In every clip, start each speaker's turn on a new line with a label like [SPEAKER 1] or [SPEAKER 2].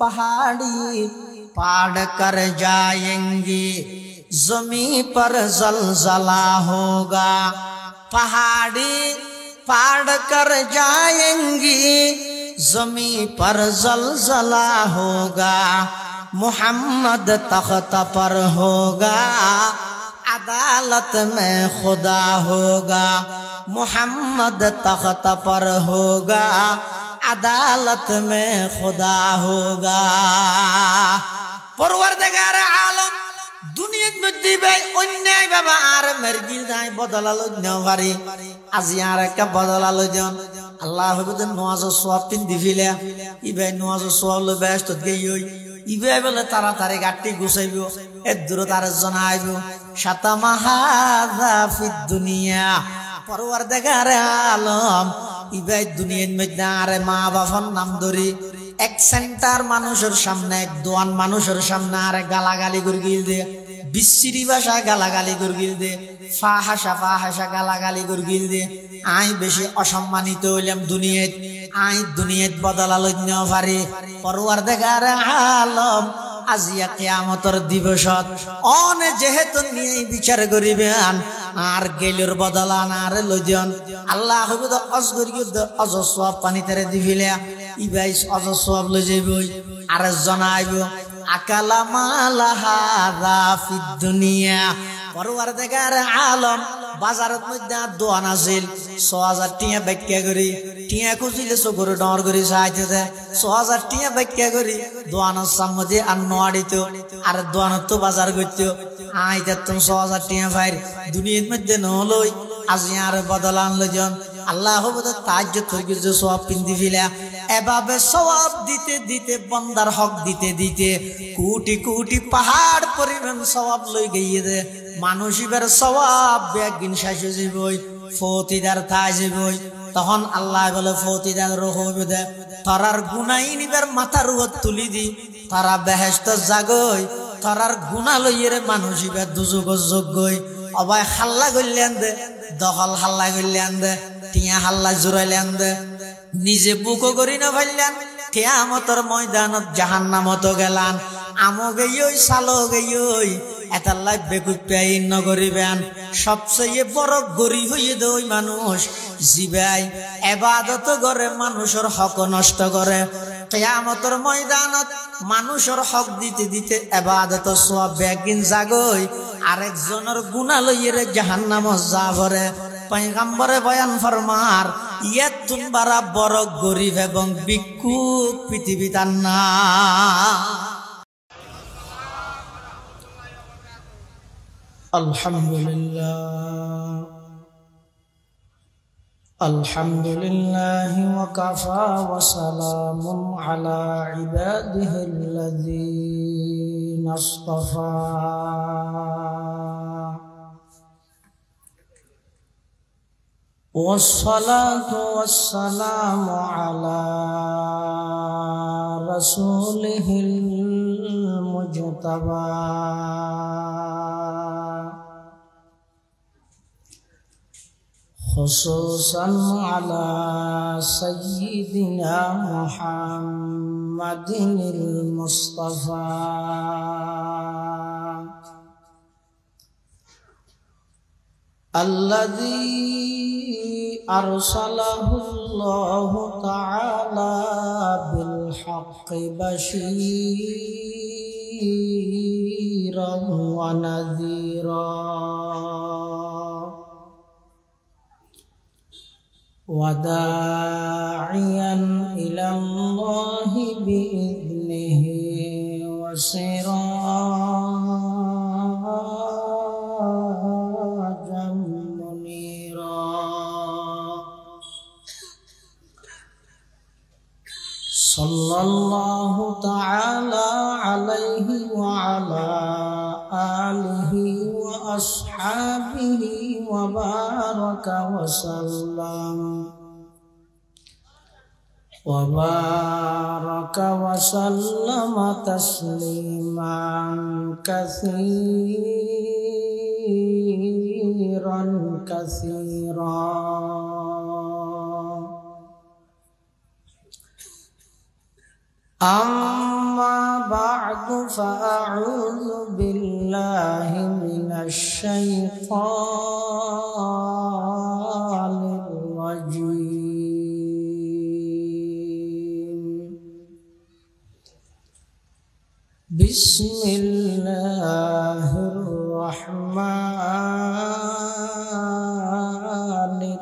[SPEAKER 1] पहाड़ी पाड़ कर जाएंगी, ज़मीं पर ज़लज़ला होगा। पहाड़ी पाड़ कर जाएंगी, ज़मीं पर ज़लज़ला होगा। मोहम्मद तख्त पर होगा, अदालत में खुदा होगा। मोहम्मद तख्त पर होगा, अदालत में खुदा होगा। परवरदिगार आलम दुनियात मध्य भाई अन्याय बाबा आर मर्गिल जाए बदलालो नवारी आजियार का बदलालो जन अल्लाह हुबुदन नवाज़ो स्वाब पिन दिविले इबे नवाज़ो स्वाब लो बेस्ट गई इबे बोले तारा तारे गाटी घुसाइबो एदुरो तारे जनाइबो शातामा हाज़ा फिद दुनिया। परवरदिगार आलम इबे दुनियात मध्य आरे मा बाफन नाम धरी एक सेंटर मानुषर सामने एक दोआन मानुषर सामने आरे गालागाली गुरगिल दे बिस्सिरी भाषा गालागाली गुरगिल दे फाहाशा गालागाली गुरगिल दे आई बेशी असम्मानित हইলাম दुनियात आई दुनियात बदलालो न पारे। परवरदिगार आलम আজিয়া কিয়ামতের দিবসত অনে যেহেতু নিয়ে বিচার করিবেন আর গেলুর বদলান আর লজন আল্লাহ হইব অজগরিয়দ অজসওয়াব পানিতে দিবিলে ইবাইস অজসওয়াব লই যাইবই আর জানাইব আকালা মালাহা ফিদ দুনিয়া। परवरदिगार आलम बाजारत मध्य दोआन आसिल 6000 टिया बैक्या करी टिया खुजिले सगुर डर करी साइते 6000 टिया बैक्या करी दोआन सम्मदे अन्नवाडितो आर दोआन तो बाजार गइतो आइते तुम 6000 टिया फाइर दुनियात मध्य नलई आजियार बदलान लजन আল্লাহ বলে তাজ্জুদ করে যে সওয়াব পিন্দি ফিলা এভাবে সওয়াব দিতে দিতে বান্দার হক দিতে দিতে কোটি কোটি পাহাড় পরিমাণ সওয়াব লই গইয়ে দে মানুষিবার সওয়াব বেগিন শেষ হইবই ফতিদার তাজবই তখন আল্লাহ বলে ফতিদার রহবে দে তারার গুনাহ নিবার মাথার উপর তুলি দি তারা বেহেশত জাগই তারার গুনাহ লইরে মানুষিবার দুজক যোগ্যই অবাই হাল্লা গইলেন দে দখল হাল্লা গইলেন দে টিয়া হাল্লা জুরাইলেন দে নিজে বুকো করি না ভাইলেন কিয়ামতের ময়দানত জাহান্নামত গেলান আমো গইই সালো গইই এতাল্লাই বেকুপাই নগরিবেন সবচেয়ে বড় গরিব হইয়ে দেই মানুষ জিবাই ইবাদত করে মানুষের হক নষ্ট করে। কিয়ামতের ময়দানত মানুষের হক দিতে দিতে ইবাদত সওয়াব বেগিন জাগই আরেকজনের গুনাহ লইরে জাহান্নামে যাবরে। পয়গম্বরে বয়ান ফরমার ইয়াতুন বারা বড় গরিব এবং ভিক্ষুক পৃথিবীতে না। আলহামদুলিল্লাহ আলহামদুলিল্লাহি ওয়া কাফা ওয়া সালামুন আলা ইবাদিহিল্লাযীনা ইসতাফা। والصلاة والسلام على رسوله المجتبى خصوصا على سيدنا محمد المصطفى الذي أرسله الله تعالى بالحق بشيرا ونذيرا وداعيا إلى الله بإذنه وسراجا منيرا صلى الله تعالى عليه وعلى آله وأصحابه وبارك وسلم تسليما كثيرا كثيرا. أما بعد فأعوذ بالله من الشيطان الرجيم بسم الله الرحمن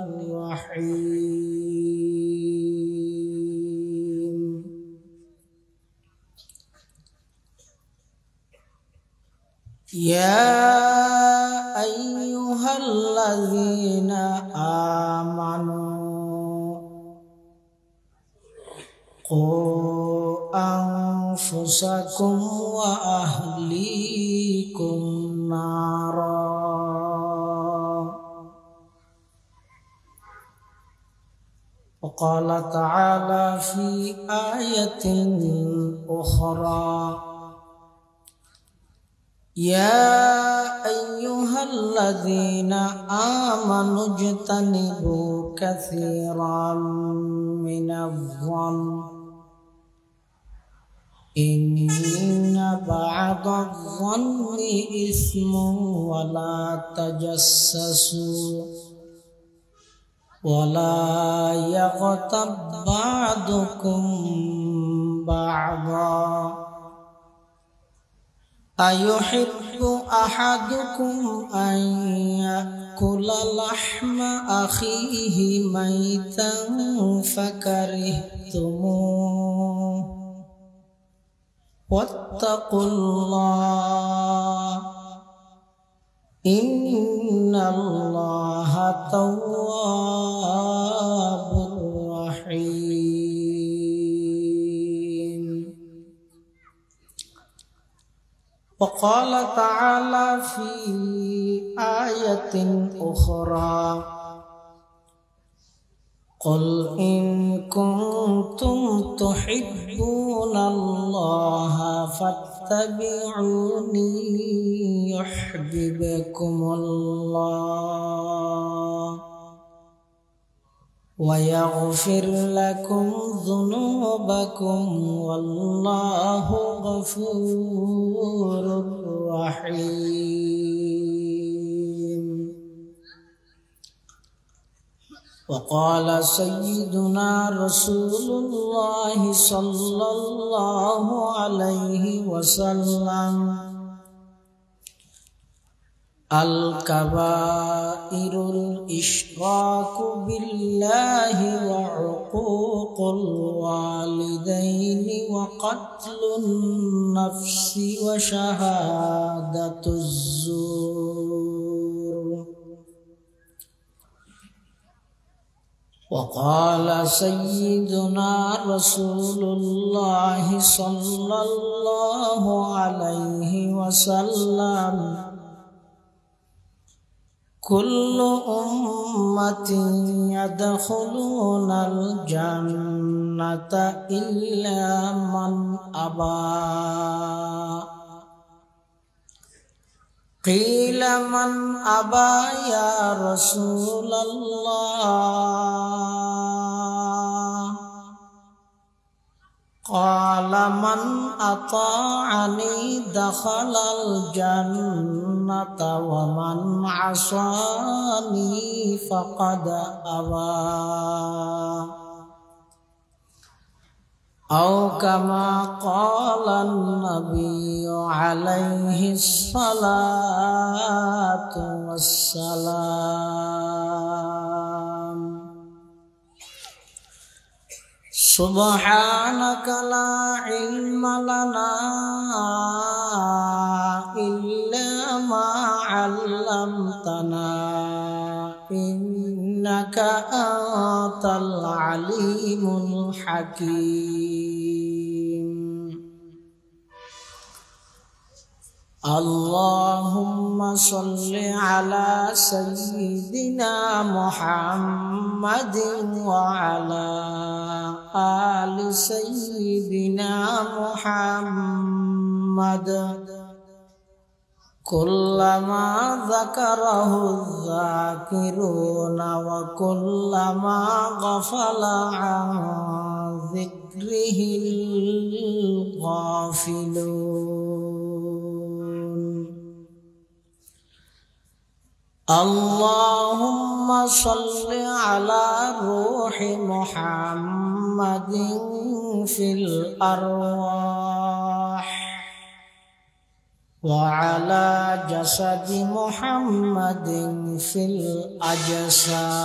[SPEAKER 1] الرحيم يا أيها الذين آمنوا قوا أنفسكم وأهليكم نارا وقال تعالى في آية أخرى يا أيها الذين آمنوا اجتنبوا كثيرا من الظن إن بعض الظن إثم ولا تجسسوا ولا يغتب بعضكم بعضا أيحب أحدكم أن يأكل لحم أخيه ميتا فكرهتموه واتقوا الله إن الله تواب رحيم وقال تعالى في آية أخرى قل إن كنتم تحبون الله فاتبعوني يحببكم الله ويغفر لكم ذنوبكم والله غفور رحيم وقال سيدنا رسول الله صلى الله عليه وسلم الكبائر الإشراك بالله وعقوق الوالدين وقتل النفس وشهادة الزور وقال سيدنا رسول الله صلى الله عليه وسلم كل أمة يدخلون الجنة إلا من أبى قيل من أبى يا رسول الله قال من أطاعني دخل الجنة ومن عصاني فقد أبى أو كما قال النبي عليه الصلاة والسلام سبحانك لا علم لنا إلا ما علمتنا إنك أنت العليم الحكيم اللهم صل على سيدنا محمد وعلى آل سيدنا محمد كلما ذكره الذاكرون وكلما غفل عن ذكره ذكره الغافلون اللهم صل على روح محمد في الأرواح وعلى جسد محمد في الأجساد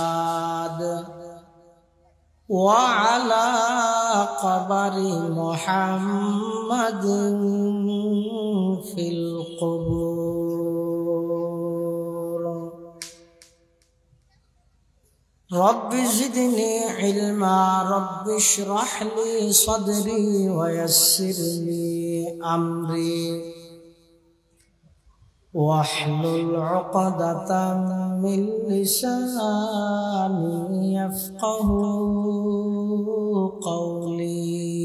[SPEAKER 1] وعلى قبر محمد في القبور رب زدني علما رب اشرح لي صدري ويسر لي أمري واحلل عقدة من لساني يفقه قولي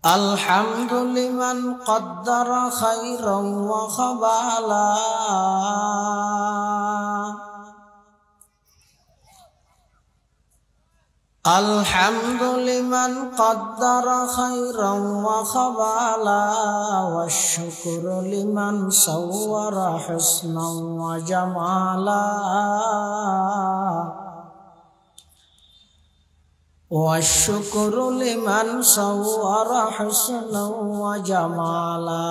[SPEAKER 1] الحمد لمن قدر خيرا وخبالا الحمد لمن قدر خيرا وخبالا والشكر لمن صور حسنا وجمالا والشكر لمن صور حسنا وجمالا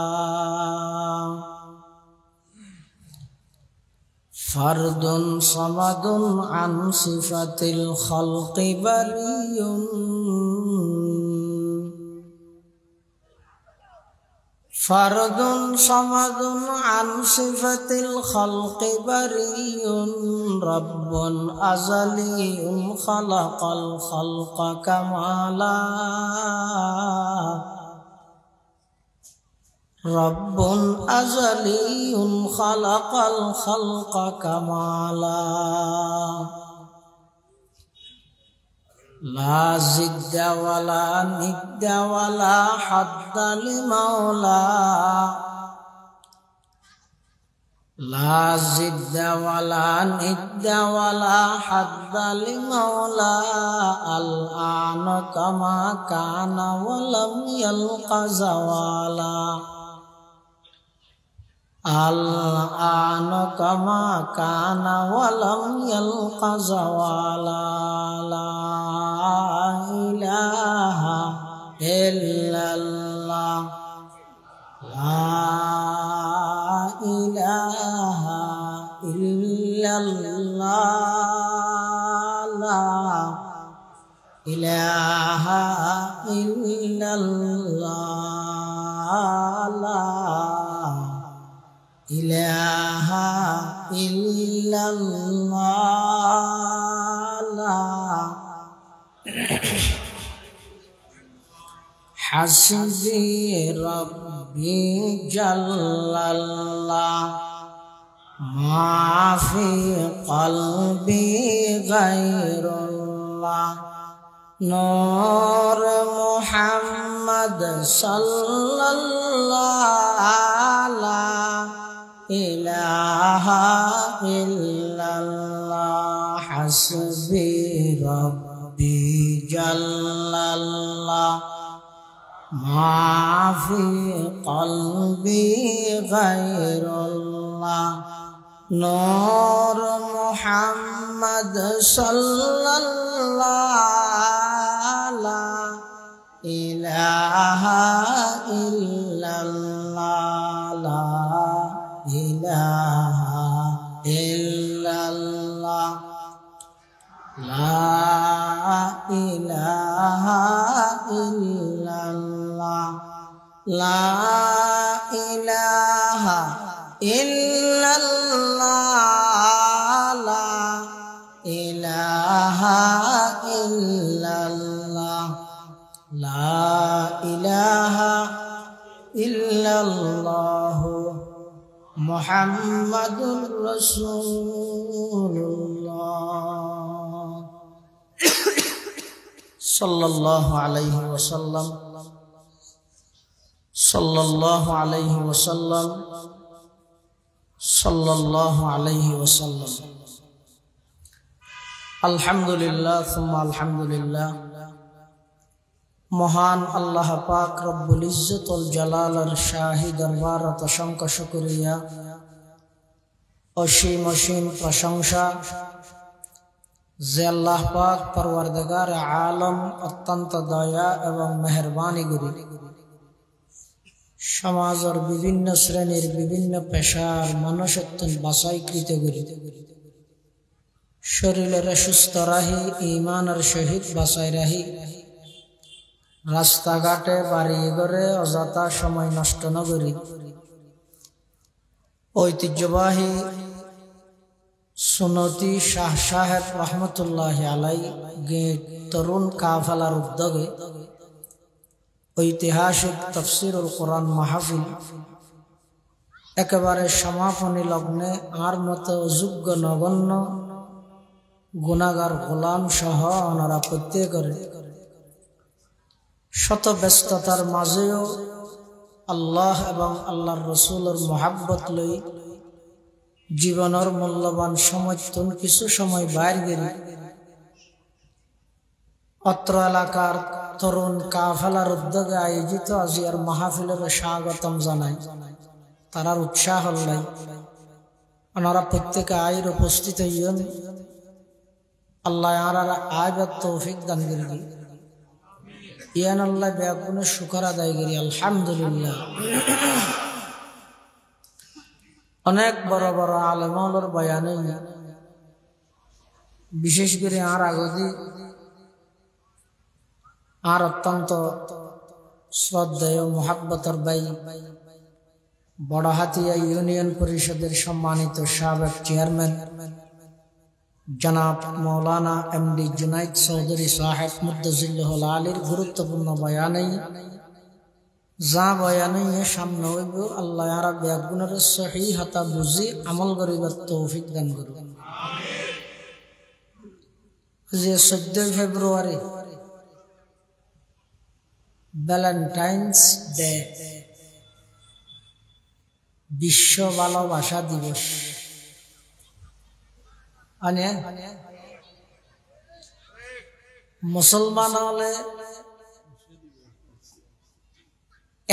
[SPEAKER 1] فرد صمد عن صفة الخلق بري فرد صمد عن صفة الخلق بري رب أزلي خلق الخلق كمالا رب أزلي خلق الخلق كمالا لا زد ولا ند ولا حد لمولى لا زد ولا ند ولا حد لمولى الآن كما كان ولم يلق زوالا الآن كما كان ولم يلق زوالا لا إله إلا الله لا إله إلا الله لا إله إلا الله لا إله إلا الله لا حسبي ربي جل الله ما في قلبي غير الله نور محمد صلى الله عليه إله إلا الله حسبي ربي جل الله ما في قلبي غير الله نور محمد صلى الله عليه إله إلا الله لا إله إلا الله لا إله إلا الله لا إله إلا الله لا إله إلا الله لا إله إلا الله محمد رسول الله صلى الله عليه وسلم صلى الله عليه وسلم صلى الله عليه وسلم আলহামদুলিল্লাহ সুম্মা আলহামদুলিল্লাহ। মহান আল্লাহ পাক রব্বুল ইজ্জতুল জালালের শাহী দরবারত অসংখ্য শুকরিয়া, অসীম অসীম প্রশংসা যে আল্লাহ পাক পরওয়ারদিগার আলম অত্যন্ত দয়া এবং মেহরবানি করি সমাজের বিভিন্ন শ্রেণীর বিভিন্ন পেশার মানুষত্ব বাছাইকৃত করি শরীরের সুস্থ রাহি ঈমানের সহিত বাঁচাই রাহি রাস্তাঘাটে বাড়ি ঘরে অযথা সময় নষ্ট ন করি ঐতিহ্যবাহী সুন্নতি শাহ সাহেব রহমতুল্লাহ আলাই গেট তরুণ কাফেলার উদ্যোগে ঐতিহাসিক তাফসীরুল কোরআন মাহফিল একেবারে সমাপনী লগ্নে আর মতো অযোগ্য নগণ্য গুনাহগার গোলাম সহ ওনারা প্রত্যেকের শত ব্যস্ততার মাঝেও আল্লাহ এবং আল্লাহর রসুলের মহাব্বত লই জীবনের মূল্যবান সমর্থন কিছু সময় বাইর গেলি অত্র এলাকার তরুণ কাফেলার উদ্যোগে আয়োজিত আজিয়ার মাহফিলের স্বাগতম জানাই। তারার উৎসাহ লাই ওনারা প্রত্যেকে আয়ের উপস্থিত হইন। আল্লাহ আর আয়বার তৌফিক দান করি ইয়ান আল্লাহ ব্যাগুণে শুকর আদায় করি আলহামদুলিল্লাহ। অনেক বড় বড় আলেমর বয়ানে বিশেষ করে আর আগদি আর অত্যন্ত শ্রদ্ধেয় মোহাব্বতর ভাই বড়হাতিয়া ইউনিয়ন পরিষদের সম্মানিত সাবেক চেয়ারম্যান জনাব মৌলানা এমডি জুনাইদ চৌধুরী সাহেব মুদ্দাজিল্লাহুল আলীর গুরুত্বপূর্ণ বয়ানেই যা বয়ানেই সামনে হইব আল্লাহ আর ব্যাগুণের সহি হাতা বুঝি আমল করিবার তৌফিক দান করুন। যে 14 ফেব্রুয়ারি ভ্যালেন্টাইন্স ডে বিশ্ব ভালোবাসা দিবস। মুসলমান হলে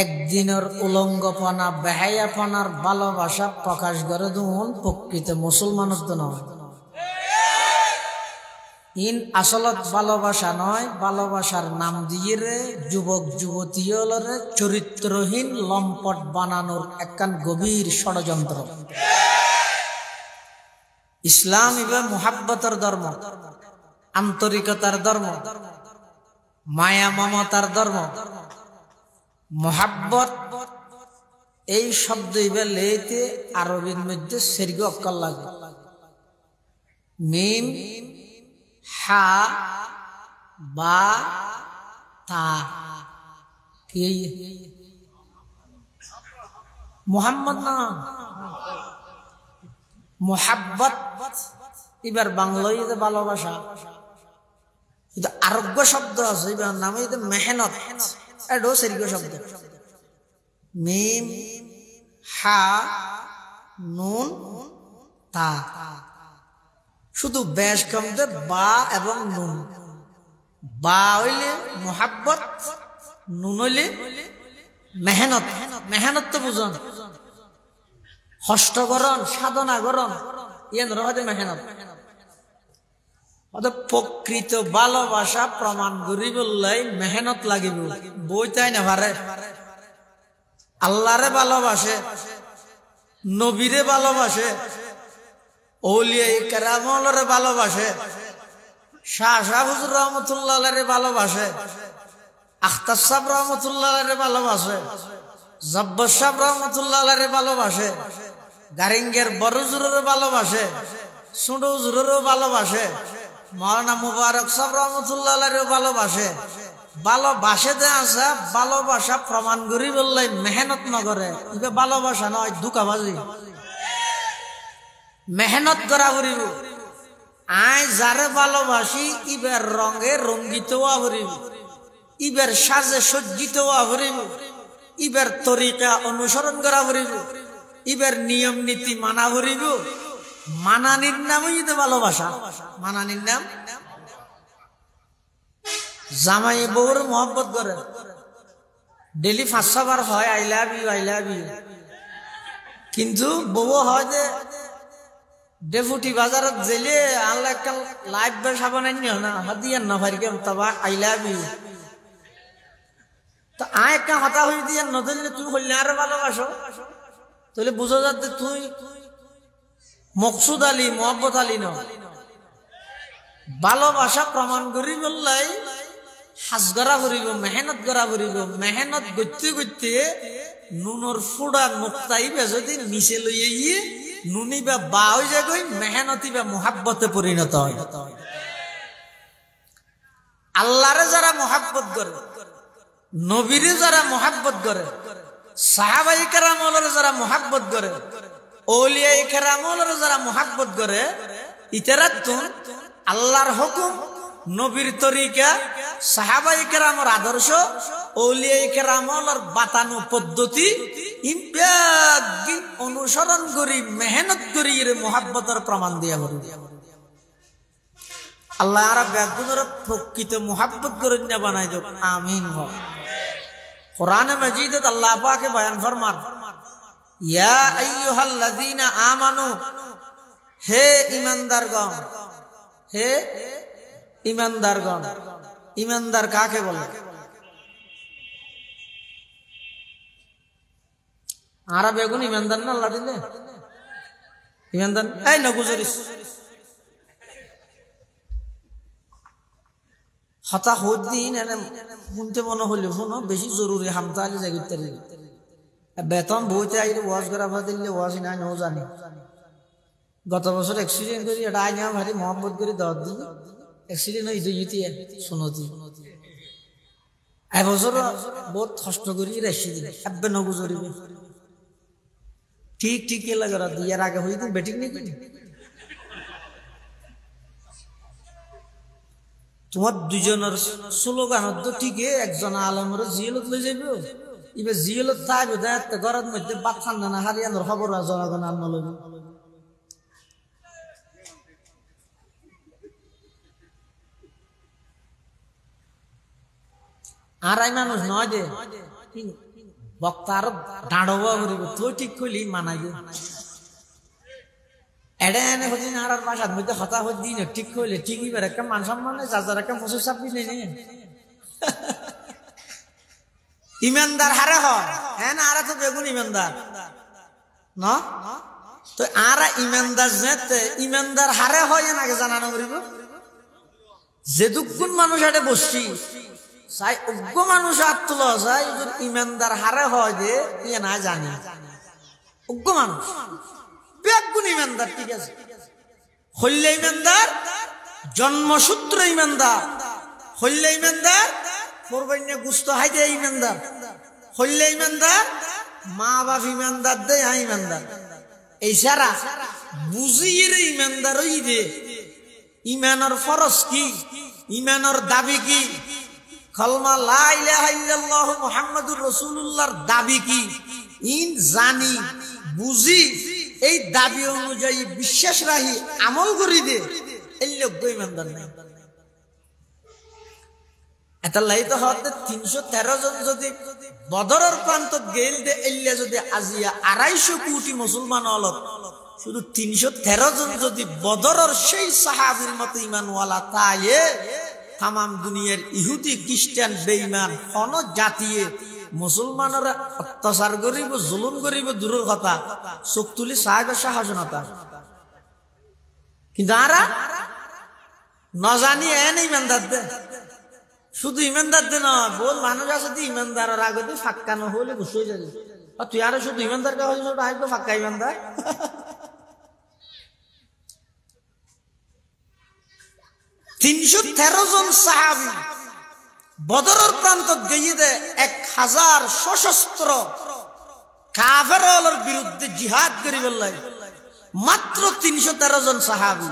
[SPEAKER 1] একদিনের উলঙ্গপনা বেহায়াপনার ভালোবাসা প্রকাশ করে দুন প্রকৃত মুসলমানের তো নয়। ইন আসলত ভালোবাসা নয়, ভালোবাসার নাম দিয়ে রে যুবক যুবতী হলরে চরিত্রহীন লম্পট বানানোর একখান গভীর ষড়যন্ত্র। ইসলাম ইবে মুহাব্বতের ধর্ম, আন্তরিকতার ধর্ম, মায়া মমতার ধর্ম। মোহাব্বত এই শব্দ ইবে লেতে আরবির মধ্যে সেরগ অক্ষর লাগে মিম হা বা তা। কি মুহাম্মদ না মোহাব্বত এবার বাংলায় ভালোবাসা কিন্তু আরোগ্য শব্দ আছে এবার নাম মেহনত এটাও সেরগ শব্দ মিম হা নুন তা। শুধু বেশ কমতে বা এবং নুন। বা হইলে মোহাব্বত, নুন হইলে মেহনত। মেহনত তো বুঝন হস্তকরণ সাধনা করণ ইয়ে রহদে মেহনত। প্রকৃত ভালোবাসা প্রমাণ করি বললে মেহনত লাগিব। বইতাই না পারে আল্লাহরে ভালোবাসে, নবীরে ভালোবাসে, ওলিয়া কেরামলরে ভালোবাসে, শাহ শাহ হুজুর রহমতুল্লাহ ভালোবাসে, আখতার সাহেব রহমতুল্লাহ ভালোবাসে, জব্বর সাহেব রহমতুল্লাহ ভালোবাসে, গারিঙ্গের বড় হুজুরের ভালোবাসে, ছোট হুজুরেরও ভালোবাসে, মৌলানা মুবারক সাহেব রহমতুল্লাহ ভালোবাসে। ভালোবাসে দে আসা ভালোবাসা প্রমাণ করি বললে মেহনত নগরে ইবে ভালোবাসা নয়, দুকাবাজি। মেহনত করা করিব। আয় যারে ভালোবাসি ইবের রঙে রঙ্গিত হওয়া করিব, ইবের সাজে সজ্জিত হওয়া করিব, ইবের তরিকা অনুসরণ করা করিব, ইবের নিয়ম নীতি মানা করিব। মানানির নামই তো ভালোবাসা। মানানির নাম জামাই বউর মহব্বত করে, ডেলি 5-6 বার হয় I love you I love you, কিন্তু বউ হয় যে ডেপুটি বাজারত জেলে আল্লাহ একটা লাইভ বার সাবানাই না হাদিয়ার না ভারি কেম তবা আই লাভ ইউ। তো আয় একটা হতা হয়ে দিয়ে নদলে তুই হইলে আরো ভালোবাসো, তাহলে বুঝা যাচ্ছে তুই মকসুদ আলী মোহাম্মত আলী ন। ভালোবাসা প্রমাণ করি বললাই হাজ গড়া করিব, মেহনত গড়া করিব, মেহনত করতে করতে নুনর ফুড়া নোকতাইবে যদি নিচে লইয়ে গিয়ে নুনি বা হয়ে যায় গই, মেহনতি বা মোহাব্বতে পরিণত হয়। আল্লাহরে যারা মোহাব্বত করে, নবীরে যারা মোহাব্বত করে, সাহাবায়ে কেরামরে যারা মোহাব্বত করে, আউলিয়ায়ে কেরামরে যারা মোহাব্বত করে, ইতারাতুন আল্লাহর হুকুম, নবীর তরিকা, সাহাবায়ে কেরামর আদর্শ, আউলিয়ায়ে কেরামর বাতানো পদ্ধতি ইম্পাগিন অনুসরণ করি, মেহনত করি এর মোহাব্বতের প্রমাণ দিয়া বলি। আল্লাহ আর বেগুনের প্রকৃত মোহাব্বত করে না বানাই দেব, আমিন। কোরআনে মাজিদে আল্লাহ পাকে বয়ান ফরমান, ইয়া আইয়ুহাল্লাযীনা আমানু, হে ঈমানদারগণ, হে ঈমানদারগণ। ঈমানদার কাকে বলে? আরা বেগুন ঈমানদার না আল্লাহ দিলে ঈমানদার এই না গুজরিস হতা হদ্দিন এনে শুনতে মনে হইলে শুনো বেশি জরুরি হামতা আলি জায়গাতে বেতন বইতে আইলে ওয়াজ করা দিলে ওয়াজ না নো জানি। গত বছর অ্যাক্সিডেন্ট করি এটা আইনা ভারি মোহাম্মত করে দাওয়াত দিই, অ্যাক্সিডেন্ট হয়েছে ইতিয়ে শুনতি এবছর বহুত কষ্ট করি রেসি দিলে এবে নগুজরিবে ঠিক ঠিক লাগে দিয়ার আগে হইতে বেটিং নেই। তোমার দুজনের স্লোগান তো ঠিকই, একজন আলমের জিয়েলত লই যাইব, এবার জিয়েলত থাকবে দেখতে ঘরের মধ্যে বাদ ঠান্ডা না হারিয়ানোর খবর জনগণ আন্ন লইব। আর এই মানুষ নয় যে বক্তার দাঁড়বা করিব, তুই ঠিক করলি মানাইবে এডে এনে হদিন আর বাসার মধ্যে হতা হদিন ঠিক করলে ঠিকই বের একটা মান সম্মানে যার একটা 25-26 নেই। ইমানদার হারে হয় হ্যাঁ না, আরা তো বেগুন ইমানদার ন, তো আরা ইমানদার যেতে ইমানদার হারে হয় নাকি জানানো করিব। যে দুগুণ মানুষ এটা বসছি চাই অজ্ঞ মানুষ আত্মল চাই ইমানদার হারে হয় যে ইয়ে না জানি অজ্ঞ মানুষ বেগুন ইমানদার ঠিক আছে, হইলে ইমানদার, জন্মসূত্র ইমানদার, হইলে ইমানদার, কোরবানি গুস্ত হাইতে ইমানদার, হইলে ইমানদার, মা বাপ ইমানদার দেয় ইমানদার। এই সারা বুঝিয়ে ইমানদার ওই যে ইমানের ফরজ কি, ইমানের দাবি কি, কলমা লা ইলাহা ইল্লাল্লাহ মুহাম্মাদুর রাসূলুল্লাহর দাবি কি ইন জানি বুঝি এই দাবি অনুযায়ী বিশ্বাস রাখি আমল করি দে এই লোক ইমানদার নাই। এটা লাইতে হতে 313 জন যদি বদরের প্রান্ত গেল দে এল্লে যদি আজিয়া 250 কোটি মুসলমান হল, শুধু 313 জন যদি বদরের সেই সাহাবীর মতো ঈমানওয়ালা তায়ে তামাম দুনিয়ার ইহুদি খ্রিস্টান বেঈমান কোন জাতিয়ে মুসলমানরা অত্যাচার করিব জুলুম করিব দূরের কথা চোখ তুলি সাহেবের সাহস নতা, কিন্তু আরা নজানি এন ইমানদার দে, শুধু ইমানদার দে না বল মানুষ আছে ইমানদারের আগে তুই ফাঁকা না হলে ঘুষ হয়ে যাবে, তুই আরো শুধু ইমানদার কে হয়েছে ওটা আসবে ফাঁকা ইমানদার। 313 জন সাহাবী বদরের প্রান্ত গিয়ে দে 1000 সশস্ত্র কাফেরদের বিরুদ্ধে জিহাদ করি বললাই মাত্র 313 জন সাহাবী।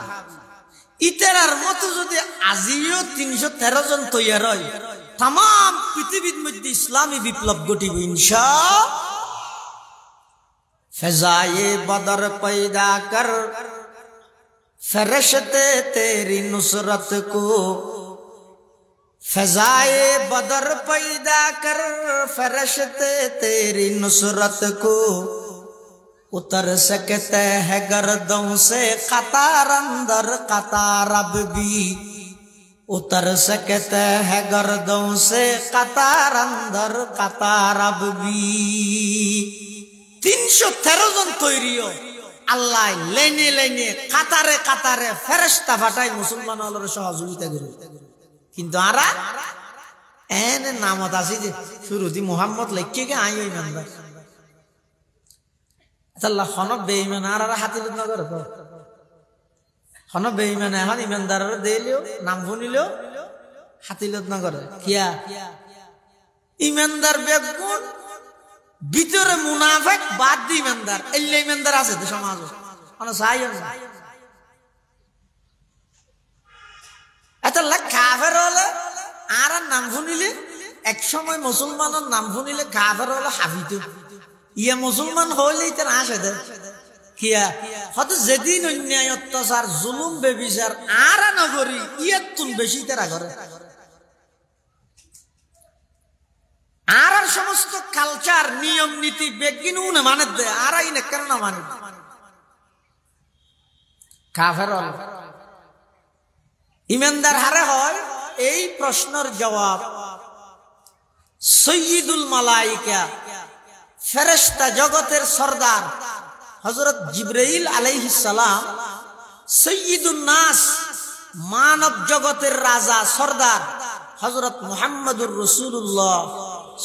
[SPEAKER 1] ইতারার মতো যদি আজিও 313 জন তৈয়ার হয় তাম পৃথিবীর মধ্যে ইসলামী বিপ্লব ঘটিব ইনশাআল্লাহ। ফেজায়ে বদর পয়দা কর फरिश्ते तेरी नुसरत को फजाए बदर पैदा कर, फरिश्ते तेरी नुसरत को उतर सकते हैं गर्दों से कतार अंदर कतार अब भी, उतर सकते हैं गर्दों से कतार अंदर कतार अब भी। 313 জন তৈরিও আল্লাহ লাইনে লাইনে কাতারে কাতারে ফেরেশতা পাঠায় মুসলমানদের সহযোগিতা করে। কিন্তু আরা এনে নামত আছে যে শুরুতে মুহাম্মদ লিখকে কে আই ইমানদার আল্লাহ খন বেঈমান আর হাতিলত না করে তো খন বেঈমান এখন ইমানদারের দিলেও নাম শুনিলেও হাতিলত না করে কিয়া ইমানদার বেগুন ভিতরে মুনাফিক বাদ দি ইমানদার এল্লে ইমানদার আছে তো সমাজে মানে চাই না এটা লাখ কাফের হলে আর নাম শুনিলে এক সময় মুসলমানের নাম শুনিলে কাফের হলে হাফিত ইয়া মুসলমান হইলেই তার আসে দে কিয়া হয়তো যেদিন অন্যায় অত্যাচার জুলুম বেবিচার আর নগরী ইয়ার তুন বেশি তারা করে আর সমস্ত কালচার নিয়ম নীতি বেগিন উনে মানে দে আর আইনে কেন না মানে কাফের হল ইমানদার হারে হয় এই প্রশ্নের জবাব সৈয়দুল মালাইকা ফেরেশতা জগতের সরদার হযরত জিবরাইল আলাইহিস সালাম সৈয়দুন নাস মানব জগতের রাজা সরদার হযরত মুহাম্মদুর রাসূলুল্লাহ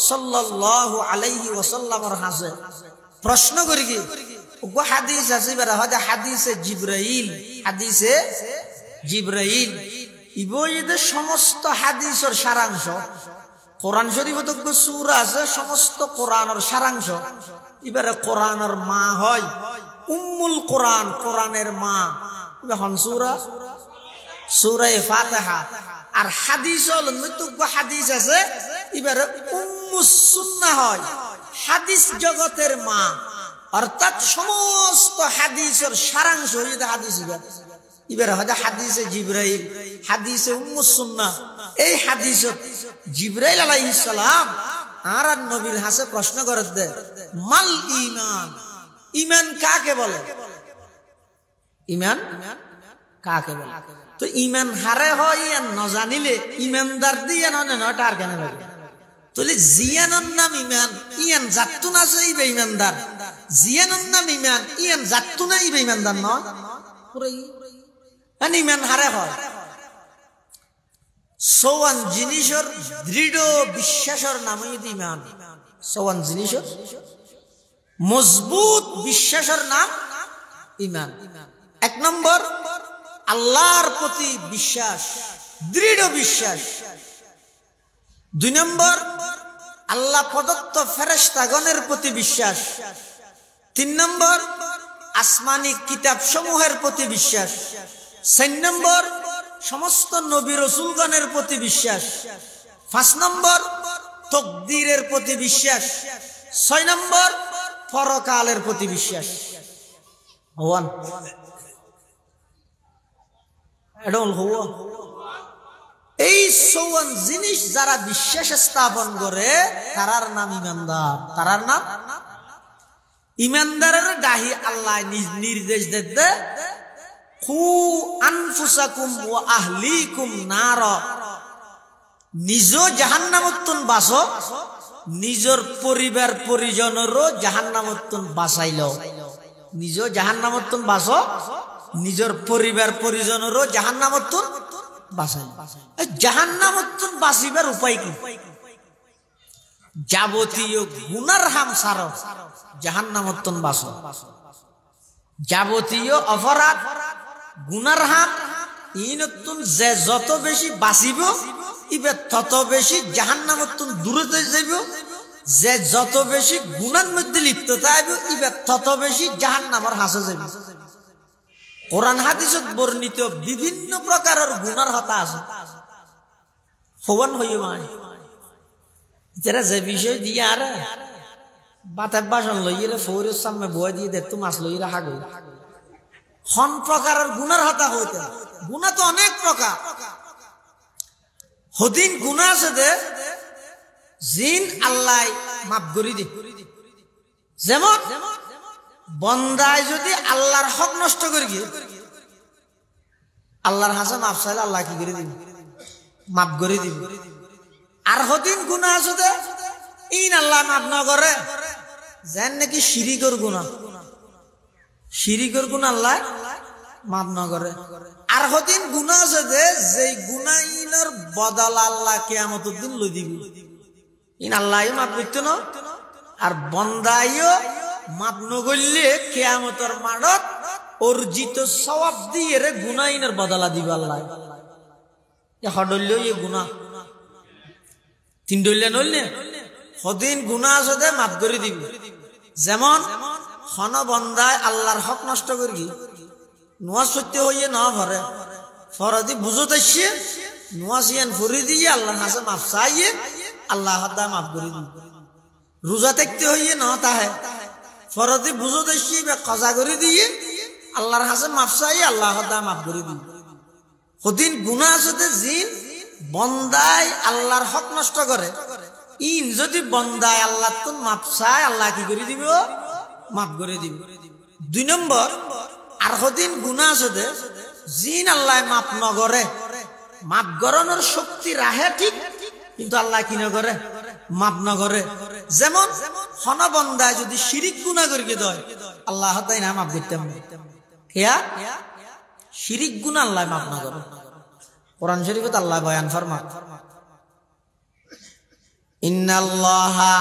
[SPEAKER 1] সাল্লাল্লাহু আলাইহি ওয়াসাল্লামের কাছে প্রশ্ন করি কি ও হাদিস আছে বেরা হযরত হাদিসে জিবরাইল হাদিসে জিবরাইল ইবইদের সমস্ত হাদিসের সারাংশ কোরআন শরীফে তো সূরা আছে সমস্ত কোরআনের সারাংশ এবারে কোরআনের মা হয় উম্মুল কোরআন কোরআনের মা এখন সূরা ফাতিহা আর হাদিস হল নতুন হাদিস আছে এবারে উম্মুস সুন্নাহ হয় হাদিস জগতের মা অর্থাৎ সমস্ত হাদিসের সারাংশ হইতে হাদিস এবারে হযরত হাদিসে জিবরাইল হাদিসে উম্মুস সুন্নাহ এই হাদিসে জিবরাইল আলাইহিস সালাম আর নবীর হাসে প্রশ্ন করে দে মাল ঈমান ঈমান কাকে বলে ঈমান কাকে বলে তো ঈমান হারে হয় না জানিলে ঈমানদার দিয়ে নয় টার কেন লাগে তাহলে জিয়ানের নাম ঈমান ইয়ান জাতু না সেই বেঈমানদার জিয়ানের নাম ঈমান ইয়ান জাতু না এই বেঈমানদার না পুরো ঈমান হারে হয় সোয়ান জিনিসের দৃঢ় বিশ্বাসের নামই ঈমান সোয়ান জিনিসের মজবুত বিশ্বাসের নাম ঈমান এক নম্বর আল্লাহর প্রতি বিশ্বাস দৃঢ় বিশ্বাস দুই নম্বর আল্লাহ প্রদত্ত ফেরেশতাগণের প্রতি বিশ্বাস তিন নম্বর আসমানি কিতাব সমূহের প্রতি বিশ্বাস চার নম্বর সমস্ত নবী রাসূলগণের প্রতি বিশ্বাস পাঁচ নম্বর তাকদীরের প্রতি বিশ্বাস ছয় নম্বর পরকালের প্রতি বিশ্বাস হওয়ান এডল হওয়া এই সওয়ান জিনিস যারা বিশ্বাস স্থাপন করে তারার নাম ঈমানদার তারার নাম ঈমানদারের ডাহি আল্লাহ নির্দেশ দেতে কু আনফুসাকুম ওয়া আহলিকুম নার নিজ জাহান্নামতন বাঁচো নিজের পরিবার পরিজনেরও জাহান্নামতন বাঁচাইলো নিজ জাহান্নামতন বাঁচো নিজের পরিবার পরিজনেরও জাহান্নামতন বাঁচাইলো জাহান্নামতন বাঁচিবার উপায় কি যাবতীয় গুনার হাম সারো জাহান্নামতন বাঁচো যাবতীয় অপরাধ গুনার হাম ইনতুন যে যত বেশি বাঁচিব ইবে তত বেশি জাহান্নামতন দূরে যাইব যে যত বেশি গুনার মধ্যে লিপ্ত থাকব ইবে তত বেশি জাহান্নামের হাসে যাইব কোরআন হাদিসত বর্ণিত বিভিন্ন প্রকারের গুনার হতা আছে ফওয়ান হইও মানে যারা যে বিষয় দিয়ে আর বাতার বাসন লইলে ফৌরের সামনে বই দিয়ে দেখতো মাছ লইরা হাগো হন প্রকারের গুনার হতা হইতে গুনাহ তো অনেক প্রকার হদিন গুনাহ আছে দে জিন আল্লাহ মাফ করে দি যেমন বন্দায় যদি আল্লাহর হক নষ্ট করে গিয়ে আল্লাহর হাসে মাফ চাইলে আল্লাহ কি করে দিবে মাফ করে দিবে আর হদিন গুনাহ আছে দে ইন আল্লাহ মাফ না করে যেন নাকি শিরিকের গুনাহ আল্লাহ মাফ না করে আর হদিন গুনাহ আছে দে যেই গুনাহিনের বদল আল্লাহ কিয়ামতের দিন লই দিবে ইন আল্লাহও মাফ করতে না আর বন্দাইও মাফ নগরলে কিয়ামতের মাঠত অর্জিত সওয়াব দিয়ে রে গুনাহিনের বদলা দিবে আল্লাহ এ হডল্লেও এ গুনাহ তিন ডল্লে নইলে হদিন গুনাহ আছে দে মাফ করে দিবে যেমন হন বন্দায় আল্লাহর হক নষ্ট করবি নোয়া সত্য হইয়ে না ভরে ফরদি বুঝত আসছে নোয়া সিয়ান ফুরি দিয়ে আল্লাহর হাসে মাফ চাইয়ে আল্লাহ হাদা মাফ করে দিবে রোজা দেখতে হইয়ে না তাহে ফরদি বুঝত আসছে কজা করে দিয়ে আল্লাহর হাসে মাফ চাইয়ে আল্লাহ হাদা মাফ করে দিবে হদিন গুনাহ আছে জিন বন্দায় আল্লাহর হক নষ্ট করে ইন যদি বন্দায় আল্লাহ তো মাফ চায় আল্লাহ কি করে দিবে মাফ করে দিবে দুই নম্বর আর হদিন গুনাহ আছে জিন আল্লাহ মাফ ন করে মাফ গরনের শক্তি রাহে ঠিক কিন্তু আল্লাহ কি না করে মাফ না করে যেমন হন বন্দায় যদি শিরিক গুনাহ করিয়ে দেয় আল্লাহ তাই না মাফ করতে হিয়া শিরিক গুনাহ আল্লাহ মাফ না করে কোরআন শরীফে আল্লাহ বয়ান ফরমান ইন্নাল্লাহা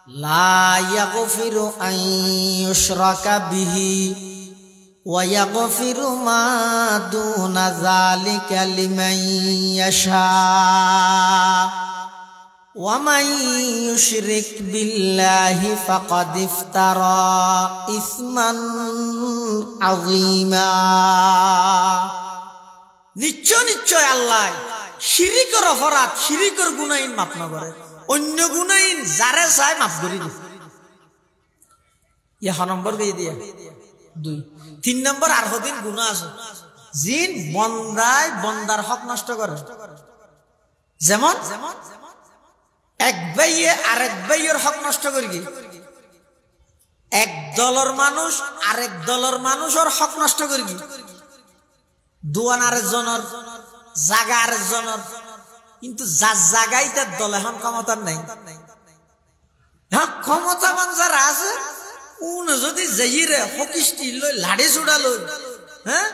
[SPEAKER 1] লা ইয়াগফিরু আন ইউশরাকা বিহি ওয়া ইয়াগফিরু মা দুনা যালিকা লিমান ইয়াশা ওয়া মান ইউশরিক বিল্লাহি ফাকাদ ইফতারা ইসমান আযীমা নিশ্চয় আল্লাহ শিরিকের অপরাধ শিরিকের গুনাহিন মাফ না করে অন্য গুনাহিন যারে চায় মাফ করে দিবে ইয়া নম্বর দিয়ে দিয়া দুই তিন নম্বর আর হদিন গুনাহ আছে জিন বন্দার হক নষ্ট করে যেমন এক ভাইয়ে আরেক ভাইয়ের হক নষ্ট করি এক দলের মানুষ আরেক দলের মানুষের হক নষ্ট করি দোয়ান আরেকজনের জাগা আরেকজনের কিন্তু যার জায়গায় তার দল এখন ক্ষমতার নাই হ্যাঁ ক্ষমতাবান যারা আছে উন যদি যাইরে হকিস্টি লই লাড়ি চুড়া লই হ্যাঁ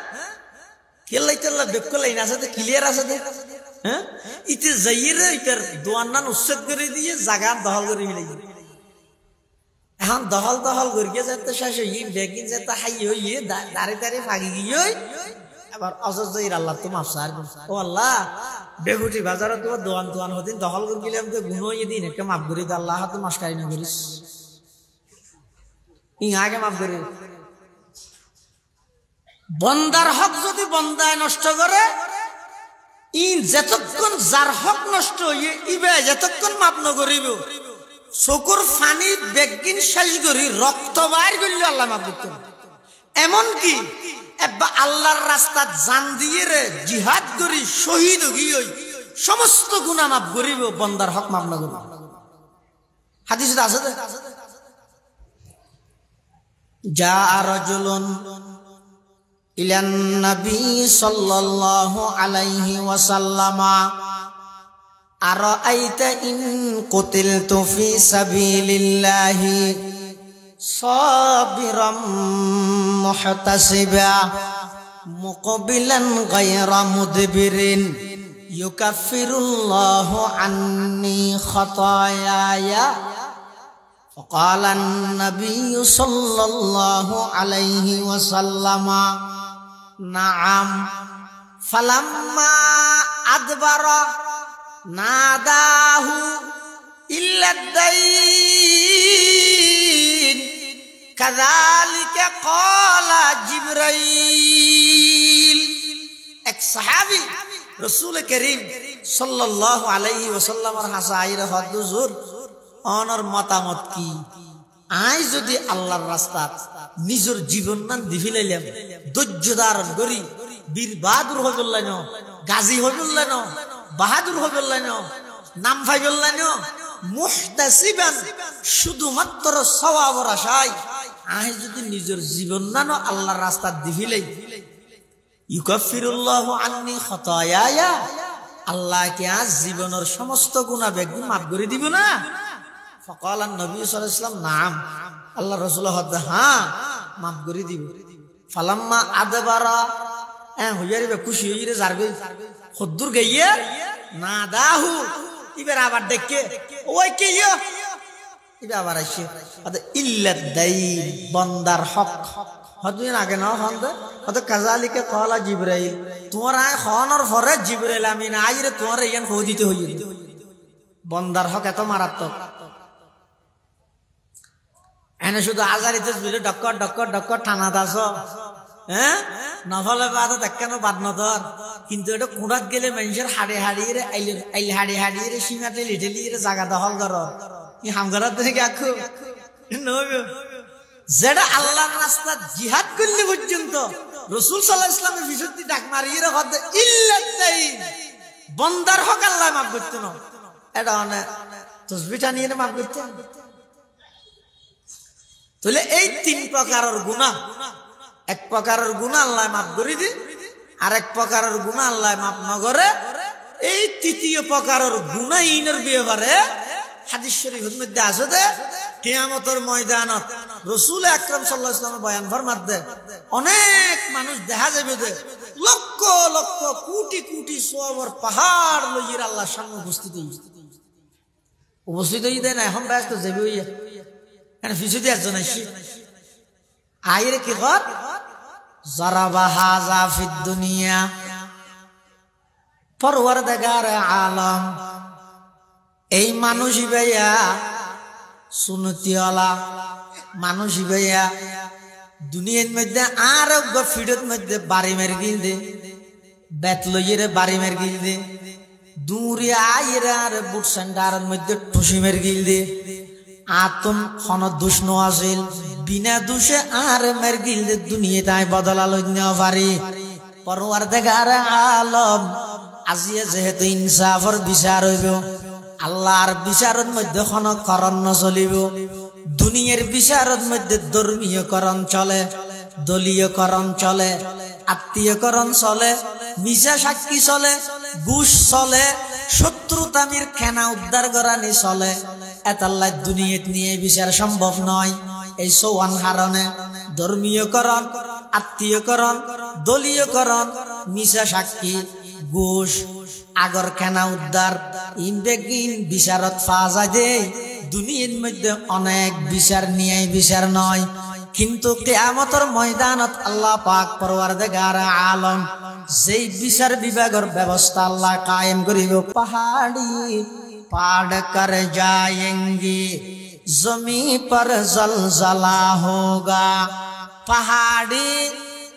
[SPEAKER 1] কেলাই তেলা বেক লাইন আছে ক্লিয়ার আছে হ্যাঁ ইতে যাইরে ইতার দোয়ান নান উচ্ছেদ করে দিয়ে জাগা দখল করে মিলাই এখন দখল করিয়ে যেতে শেষ হই বেগিন যেতে হাই হইয়ে দাঁড়ে ফাঁকি গিয়ে আবার অজয় আল্লাহ তো মাফ সার ও আল্লাহ বেগুটি বাজারে তোমার দোয়ান হদিন দখল করে গেলাম তো গুণ হয়ে দিন একটা মাফ করি তো আল্লাহ তো মাস্টারি না করিস আগে মাফ করি বন্দার হক যদি বন্দায় নষ্ট করে ইন যতক্ষণ যার হক নষ্ট হইয়ে ইবে যতক্ষণ মাফ ন করিব চকুর ফানি বেগিন শেষ করি রক্ত বাইর করলে আল্লাহ মাফ করতে এমনকি আল্লাহর রাস্তা জান দিয়ে রে জিহাদ করি শহীদ হই সমস্ত গুনাহ মাফ করিব বন্দার হক মাফ না করিব হাদিসে আছে যা রাজুলুন ইলান নবী সাল্লাল্লাহু আলাইহি ওয়াসাল্লামা আরাআইতা ইন কুতিলতু ফি সাবিলিল্লাহি সাবিরাম মুহতাসিবা মুকবিলান গায়রা মুদবিরিন ইউকাফিরুল্লাহু আন্নি খাতায়ায়া فقال النبي صلى الله عليه وسلم نعم فلما أدبر ناداه إلا الدين كذلك قال جبريل এক সাহাবী রাসূল করিম সাল্লাল্লাহু আলাইহি ওয়াসাল্লামের হাসাইর হুজুর অনর মতামত কি আই যদি আল্লাহর রাস্তা নিজের জীবন নান দিফিলাইলাম ধৈর্য ধারণ করি বীর বাহাদুর হইবল্লাইন গাজী হইবল্লাইন বাহাদুর হইবল্লাইন নাম ফাইবল্লাইন মুহতাসিবান শুধুমাত্র সওয়াবের আশায় আহে যদি নিজের জীবন নানো আল্লাহর রাস্তা দিফিলাই ইউকাফিরুল্লাহু আন্নি খতায়ায়া আল্লাহ কি আজ জীবনের সমস্ত গুনাহ বেগুন মাফ করে দিব না ফাকালা নবী সাল্লাল্লাহু আলাইহি ওয়াসাল্লাম নাম আল্লাহ রাসূল হ্যাঁ মাফ করে দিব ফালাম্মা আদবারা হইয়ারিবে খুশি হইরে যারবে খদ্দুর গাইয়ে না দাহু এবার আবার ডেকে ওই কে এবার আবার আসে ইল্লাদ দাইন বান্দার হক হদিন আগে না হন্দ হদ কাজালিকে কলা জিবরাইল তোমার আয় খনর পরে জিবরাইল আমিন আইরে তোমার ইয়ান খো দিতে হইয়ে বান্দার হক এত মারাত্মক এনে শুধু আজারিতে বিলে ডক্কর ডক্কর ডক্কর টানা দাস হ্যাঁ নফলে বাদ দেখেন বাদ নদর কিন্তু এটা কুড়াত গেলে মানুষের হাড়ে হাড়িয়ে আইল হাড়ি হাড়িয়ে সীমাতে লিটেলিয়ে জাগা দখল কর হামগরাত থেকে আখু যেটা আল্লাহর রাস্তা জিহাদ করলে পর্যন্ত রাসূল সাল্লাল্লাহু আলাইহি ওয়াসাল্লামের বিশুদ্ধি ডাক মারিয়ে হদ ইল্লাত দাইন বান্দার হক আল্লাহ মাফ করতে না এটা অনেক তাসবিহটা নিয়ে মাফ করতে তাহলে এই তিন প্রকারের গুনাহ এক প্রকারের গুনাহ আল্লাহ মাফ করে দি আর এক প্রকারের গুনাহ আল্লাহ মাফ না করে এই তৃতীয় প্রকারের গুনাহীনের ব্যাপারে হাদিস শরীফের মধ্যে আছে যে কিয়ামতের ময়দানত রাসূল আকরাম সাল্লাল্লাহু আলাইহি ওয়াসাল্লাম বয়ান ফরমাতে অনেক মানুষ দেখা যাবে যে লক্ষ লক্ষ কোটি কোটি সওয়াবের পাহাড় লইয়া আল্লাহর সামনে উপস্থিত হই না এখন ব্যস্ত যাবে হইয়া কেন ফিসুদি একজন আইসি আইরে কি কর জারাবা হাযা ফিদ দুনিয়া পরওয়ারদিগার আলম এই মানুষই ভাইয়া সুনতিওয়ালা মানুষই ভাইয়া দুনিয়ার মধ্যে আর ফিডের মধ্যে বাড়ি মেরে গিল দে বেত লইয়ে বাড়ি মেরে গিল দে দূরে আইরে আর বুট সেন্টারের মধ্যে টুসি মেরে গিল দে আতম খন দুষ আছিল বিনা দোষে আর মেরে গিল দে দুনিয়া তাই বদলালো না পারি পরওয়ারদিগার আলম আজিয়ে যেহেতু ইনসাফের বিচার হইব আল্লাহর বিচারের মধ্যে কোন করণ চলিব দুনিয়ার বিচারের মধ্যে ধর্মীয়করণ চলে দলীয়করণ চলে আত্মীয়করণ চলে মিছা সাক্ষী চলে ঘুষ চলে শত্রুতামির খেনা উদ্ধার করানি চলে এতাল্লাহ দুনিয়াত নিয়ে বিচার সম্ভব নয় এই সওয়ান কারণে ধর্মীয়করণ আত্মীয়করণ দলীয়করণ মিছা সাক্ষী ঘুষ আগর খেনা উদ্ধার ইনবেগিন বিচারত পাওয়া যায় দে দুনিয়ার মধ্যে অনেক বিচার নিয়ে বিচার নয় কিন্তু কিয়ামতের ময়দানত আল্লাহ পাক পরওয়ারদিগার আলম যেই বিচার বিভাগের ব্যবস্থা আল্লাহ কায়েম করিব পাহাড়ি পাড় কর যায়েঙ্গে জমি पर জলজলা होगा पहाड़ी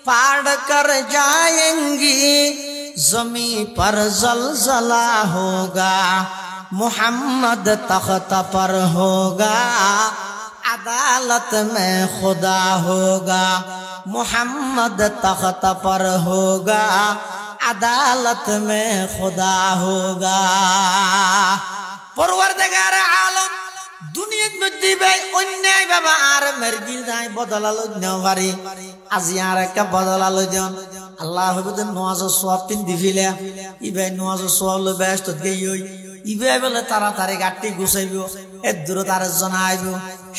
[SPEAKER 1] पाड़ कर जाएंगी जमी पर जलजला होगा मोहम्मद तख्त पर होगा अदालत में खुदा होगा मोहम्मद तख्त पर होगा अदालत में खुदा होगा परवरदिगार आलम দুনিয়ার মধ্যে ভাই অন্যায় বাবা আর মেরগিল নাই বদলালো নেওয়ারি আজি আর একটা বদলালো জন আল্লাহ হবুদন নওয়াজ সওয়াব তিন দিফিলা ইবাই নওয়াজ সওয়াব লো ব্যস্ত গইই ইবাই বলে তাড়াতাড়ি গাটি গুছাইব এর দূর তার জানাইব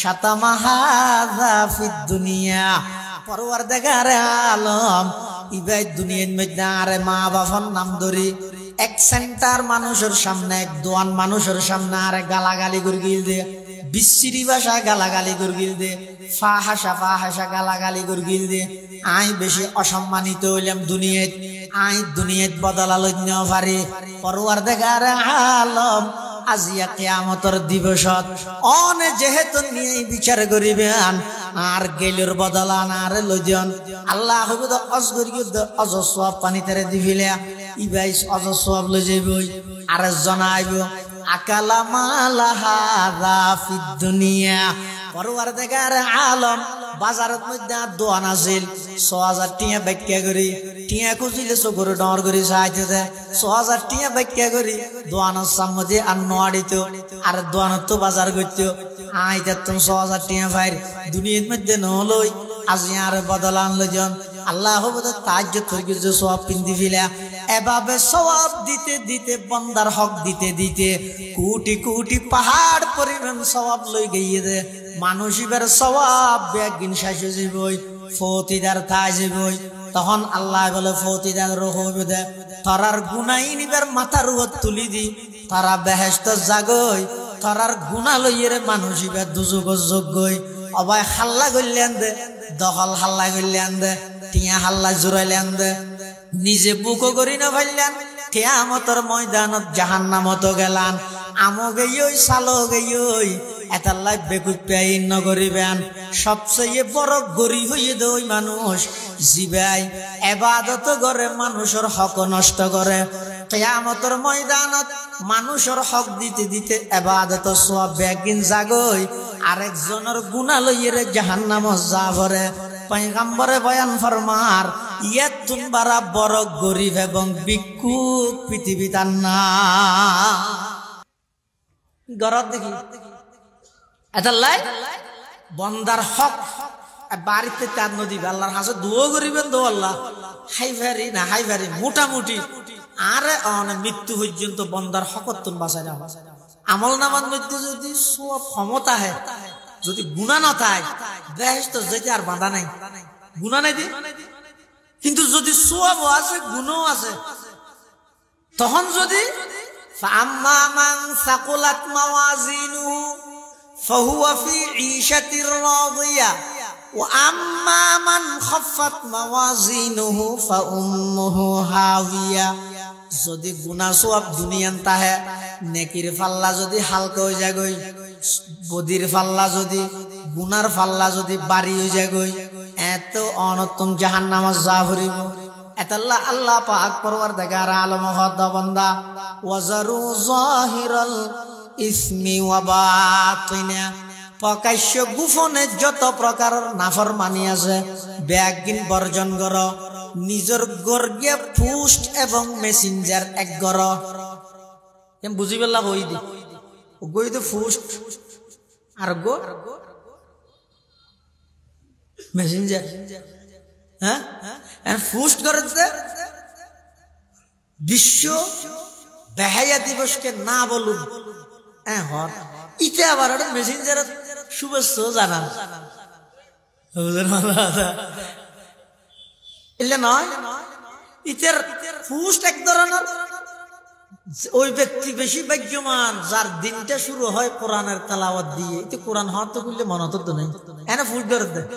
[SPEAKER 1] শাতামা হাযা ফিদ দুনিয়া পরওয়ারদিগার আলম ইবাই দুনিয়ার মধ্যে আর মা বাবার নাম ধরি এক সেন্টার মানুষের সামনে এক দোয়ান মানুষের সামনে আর গালাগালি গুরগিল দে বিশ্রী ভাষা গালাগালি গুরগিল দে ফাহাসা গালাগালি গুরগিল দে আই বেশি অসম্মানিত হইলাম দুনিয়াত আই দুনিয়াত বদলালো না পারে পরওয়ারদিগার আলম আজিয়া কিয়ামতের দিবসত অনে যেহেতু নিয়ে বিচার করিবেন আর গেলুর বদলান আর লজন আল্লাহ হবুদ অজগরিয়দ অজসওয়াব পানিতে দিবিলে ইবাই অজসওয়াব লই যাইবই আর জানাইব আকালা মালা হাযা ফিদ দুনিয়া পরওয়ারদিগার আলম বাজারের মধ্যে দোয়ান আছিল ৬০০০ টিয়া ব্যাখ্যা করি টিয়া খুঁজিলে চকুর ডর করে চাইতে দেয় ৬০০০ টিয়া ব্যাখ্যা করি দোয়ানোর সামনে আর নোয়াড়িত আর দোয়ানোর তো বাজার করতো আইতে তুমি ৬০০০ টিয়া ভাই দুনিয়ার মধ্যে নলই আজি আর বদল আনলো জন আল্লাহ তাজ্জুদ ফরগিজ সওয়াব পিন্দি ফিলা এভাবে সওয়াব দিতে দিতে বান্দার হক দিতে দিতে কোটি কোটি পাহাড় পরিমাণ সওয়াব লই গিয়ে দে মানুষের সওয়াব একদিন শেষ হয়ে যাবই ফতিদার থাই যাবই তখন আল্লাহ বলে ফতিদার রহবে দে তারার গুনাহ নিবার মাথার উপর তুলি দি তারা বেহেশত জাগই তারার গুনাহ লইরে মানুষের দুজক যোগ্যই অবাই হাল্লা গইলেন দে দহল হাল্লা গইলেন দে টিয়া হাল্লা জুরাইলেন দে নিজে বুকো করি না ভাইলেন কিয়ামতের ময়দানত জাহান্নামত গেলান আমো গেইই সালো গেইই এতাল্লাই বেকুত পেই নগরিবেন সবচেয়ে বড় গরিব হইয়ে দই মানুষ জিবাই ইবাদত করে মানুষের হক নষ্ট করে কিয়ামতের ময়দানত মানুষের হক দিতে দিতে ইবাদত সওয়াব বেগিন জাগই আরেকজনের গুনাহ লইরে জাহান্নামত যাবরে পয়গম্বরে বয়ান ফরমার ইয়াতুন বারা বড় গরিব এবং ভিক্ষুক পৃথিবীতে না গরত দেখি এতাল্লাই বন্দার হক বাড়িতে তার নদী আল্লাহর হাসে দুও করিবেন দো আল্লাহ হাই ভ্যারি না হাই ভ্যারি মোটামুটি আরে মৃত্যু পর্যন্ত বন্দার হকতুন বাঁচাই না আমল নামার মধ্যে যদি সব ক্ষমতা হয় যদি গুনাহ না থাকে বেহেশত যেতে আর বাঁধা নাই গুনাহ নাই দি কিন্তু যদি সওয়াব আছে গুনাহ আছে তখন যদি ফাম্মা মান সাকুলাত মাওয়াজিনুহু ফাহুয়া ফি ঈশাতির রাদিয়া ওয়া আম্মা মান খাফফাত মাওয়াজিনুহু ফাউম্মুহু হাওয়িয়া যদি গুনাহ সওয়াব দুনিয়ান তাহে নেকির পাল্লা যদি হালকা হয়ে যায় গই বদির পাল্লা যদি গুনার পাল্লা যদি বাড়ি হয়ে যায় গই এত অনতম জাহান্নামে যা ভরিব এতাল্লাহ আল্লাহ পাক পরওয়ারদিগার আলম হদ বান্দা ওয়াজারু যাহিরাল ইসমি ওয়া বাতিনা প্রকাশ্য গোপনে যত প্রকারের নাফরমানি আছে ব্যাগিন বর্জন কর নিজের গর্গে পোস্ট এবং মেসেঞ্জার এক গর কেন বুঝি পেলা বই দি গই তো পোস্ট আর গো মেসেঞ্জার হ্যাঁ পোস্ট করে বিশ্ব বেহায়া দিবসকে না বলুন হ্যাঁ হর ইতে আবার মেসেঞ্জার শুভেচ্ছা জানান এলে নয় ইতের পোস্ট এক ধরনের ওই ব্যক্তি বেশি ভাগ্যবান যার দিনটা শুরু হয় কোরআনের তেলাওয়াত দিয়ে এতে কোরআন হওয়ার তো করলে মনে হতো নাই এনে পোস্ট ধরে দেয়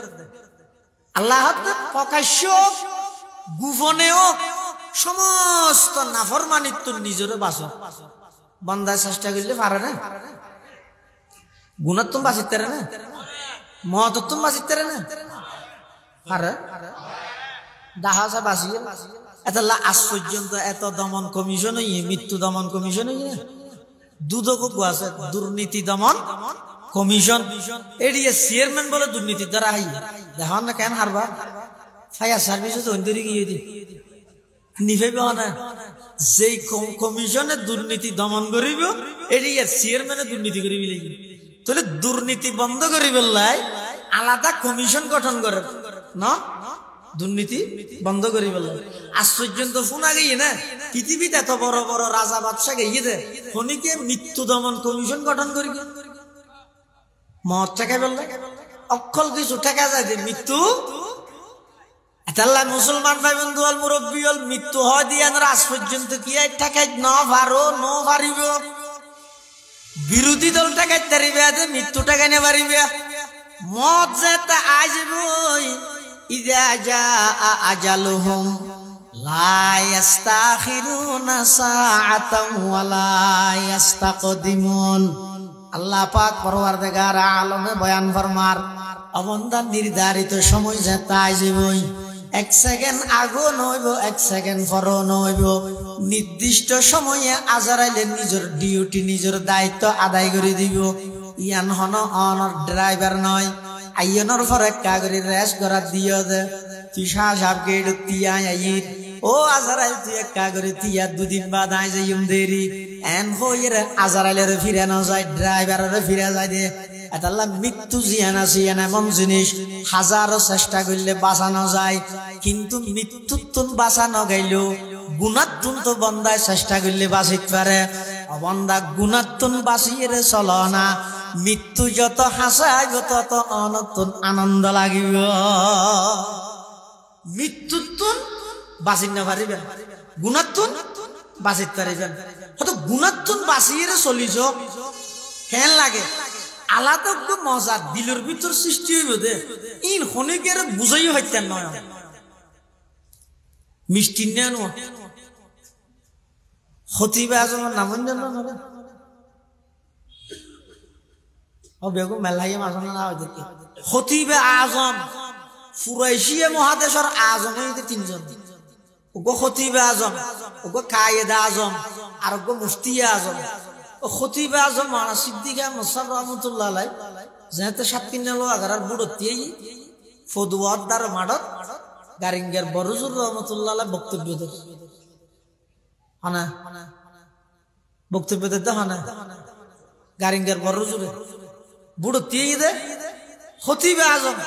[SPEAKER 1] আল্লাহ প্রকাশ্য গোপনেও সমস্ত নাফরমানিত্ব নিজের বাঁচো বন্দায় চেষ্টা করলে পারে না গুণার তুমি বাঁচিতে না মত তুমি বাঁচিতে না পারে দেখা আছে বাঁচিয়ে এত আজ পর্যন্ত এত দমন কমিশন হইয়ে মৃত্যু দমন কমিশন হইয়ে দুদক আছে দুর্নীতি দমন কমিশন এড়িয়ে চেয়ারম্যান বলে দুর্নীতি দ্বারা হাই দেখান না কেন হারবা ফায়ার সার্ভিসে তো অন্তরি গিয়ে দি নিভে না যেই কমিশনে দুর্নীতি দমন করিব এড়িয়ে চেয়ারম্যানে দুর্নীতি করিবি লাগি তাহলে দুর্নীতি বন্ধ করিব লাই আলাদা কমিশন গঠন করে না দুর্নীতি বন্ধ করিব লাই আজ পর্যন্ত শোনা গিয়ে না পৃথিবীতে এত বড় বড় রাজা বাদশা গিয়ে দে ফনিকে মৃত্যু দমন কমিশন গঠন করি মদ ঠেকা বললে অক্ষল কিছু ঠেকা যায় যে মৃত্যু এতাল্লা মুসলমান ভাই বন্ধু হল মুরব্বী হল মৃত্যু হয় দিয়ে আজ পর্যন্ত কি ঠেকাই ন পারো ন পারিব বিরোধী দল ঠেকাই তারিবে মৃত্যু ঠেকাই নে পারিবে মদ যেতে আসবই ইযা জাআ আজালুহুম লা ইস্তাখিরুনা সাআতান ওয়া লা ইস্তাকদিমুন আল্লাহ পাক পরওয়ারদিগার আলমে বয়ান ফরমার অবন্দার নির্ধারিত সময় যেতে আসবই এক সেকেন্ড আগো নইব এক সেকেন্ড পরও নইব নির্দিষ্ট সময়ে আজরাইলে নিজের ডিউটি নিজের দায়িত্ব আদায় করে দিব ইয়ান হন অনর ড্রাইভার নয় আইয়নর পর একটা করে রেস করার দিও দে তুই শাহ সাহেবকে তিয়া আইর ও আজারাইল তুই একটা করে তিয়া দুদিন বাদ আই যাইম দেরি এন হইর আজারাইলের ফিরে না যায় ড্রাইভারের ফিরে যায় দে এটাল্লা মৃত্যু জিয়ানা সিয়ানা এমন জিনিস হাজারো চেষ্টা করলে বাঁচানো যায় কিন্তু মৃত্যুর তুন বাঁচানো গাইলেও গুণাত্তুন তো বন্দায় চেষ্টা করলে বাঁচিত পারে অবন্দা গুণাত্তুন বাঁচিয়ে চল না মৃত্যু যত হাসাইব তত অনতুন আনন্দ লাগিব মৃত্যুতুন বাঁচিত না পারিবেন গুণাত্তুন বাঁচিত পারিবেন হয়তো গুণাত্তুন বাঁচিয়ে চলিছ হেন লাগে আলাদা মজা দিলের ভিতর সৃষ্টি হইব দে ইন খনিকের বুঝাইও হইতেন নয় মিষ্টি নেন খতিবে আজমের নাম বেগু মেলাই মাঝে না দেখি খতিবে আজম ফুরাইশিয়া মহাদেশের আজম হইতে তিনজন ওগো খতিবে আজম ওগো কায়েদে আজম আর ওগো মুফতি আজম ও খতিবে আজম মানা সিদ্দিক মুসার রহমতুল্লাহ আলাই যেহেতু 7 আগার বুড়তিয়েই ফদুয়ার দার মাডত গারিঙ্গের বরজুর রহমতুল্লাহ আলাই বক্তব্য দেন হানা বক্তব্য দিতে হানা গারিঙ্গের বরজুরে বুড়তিয়েই দে খতিবে আজম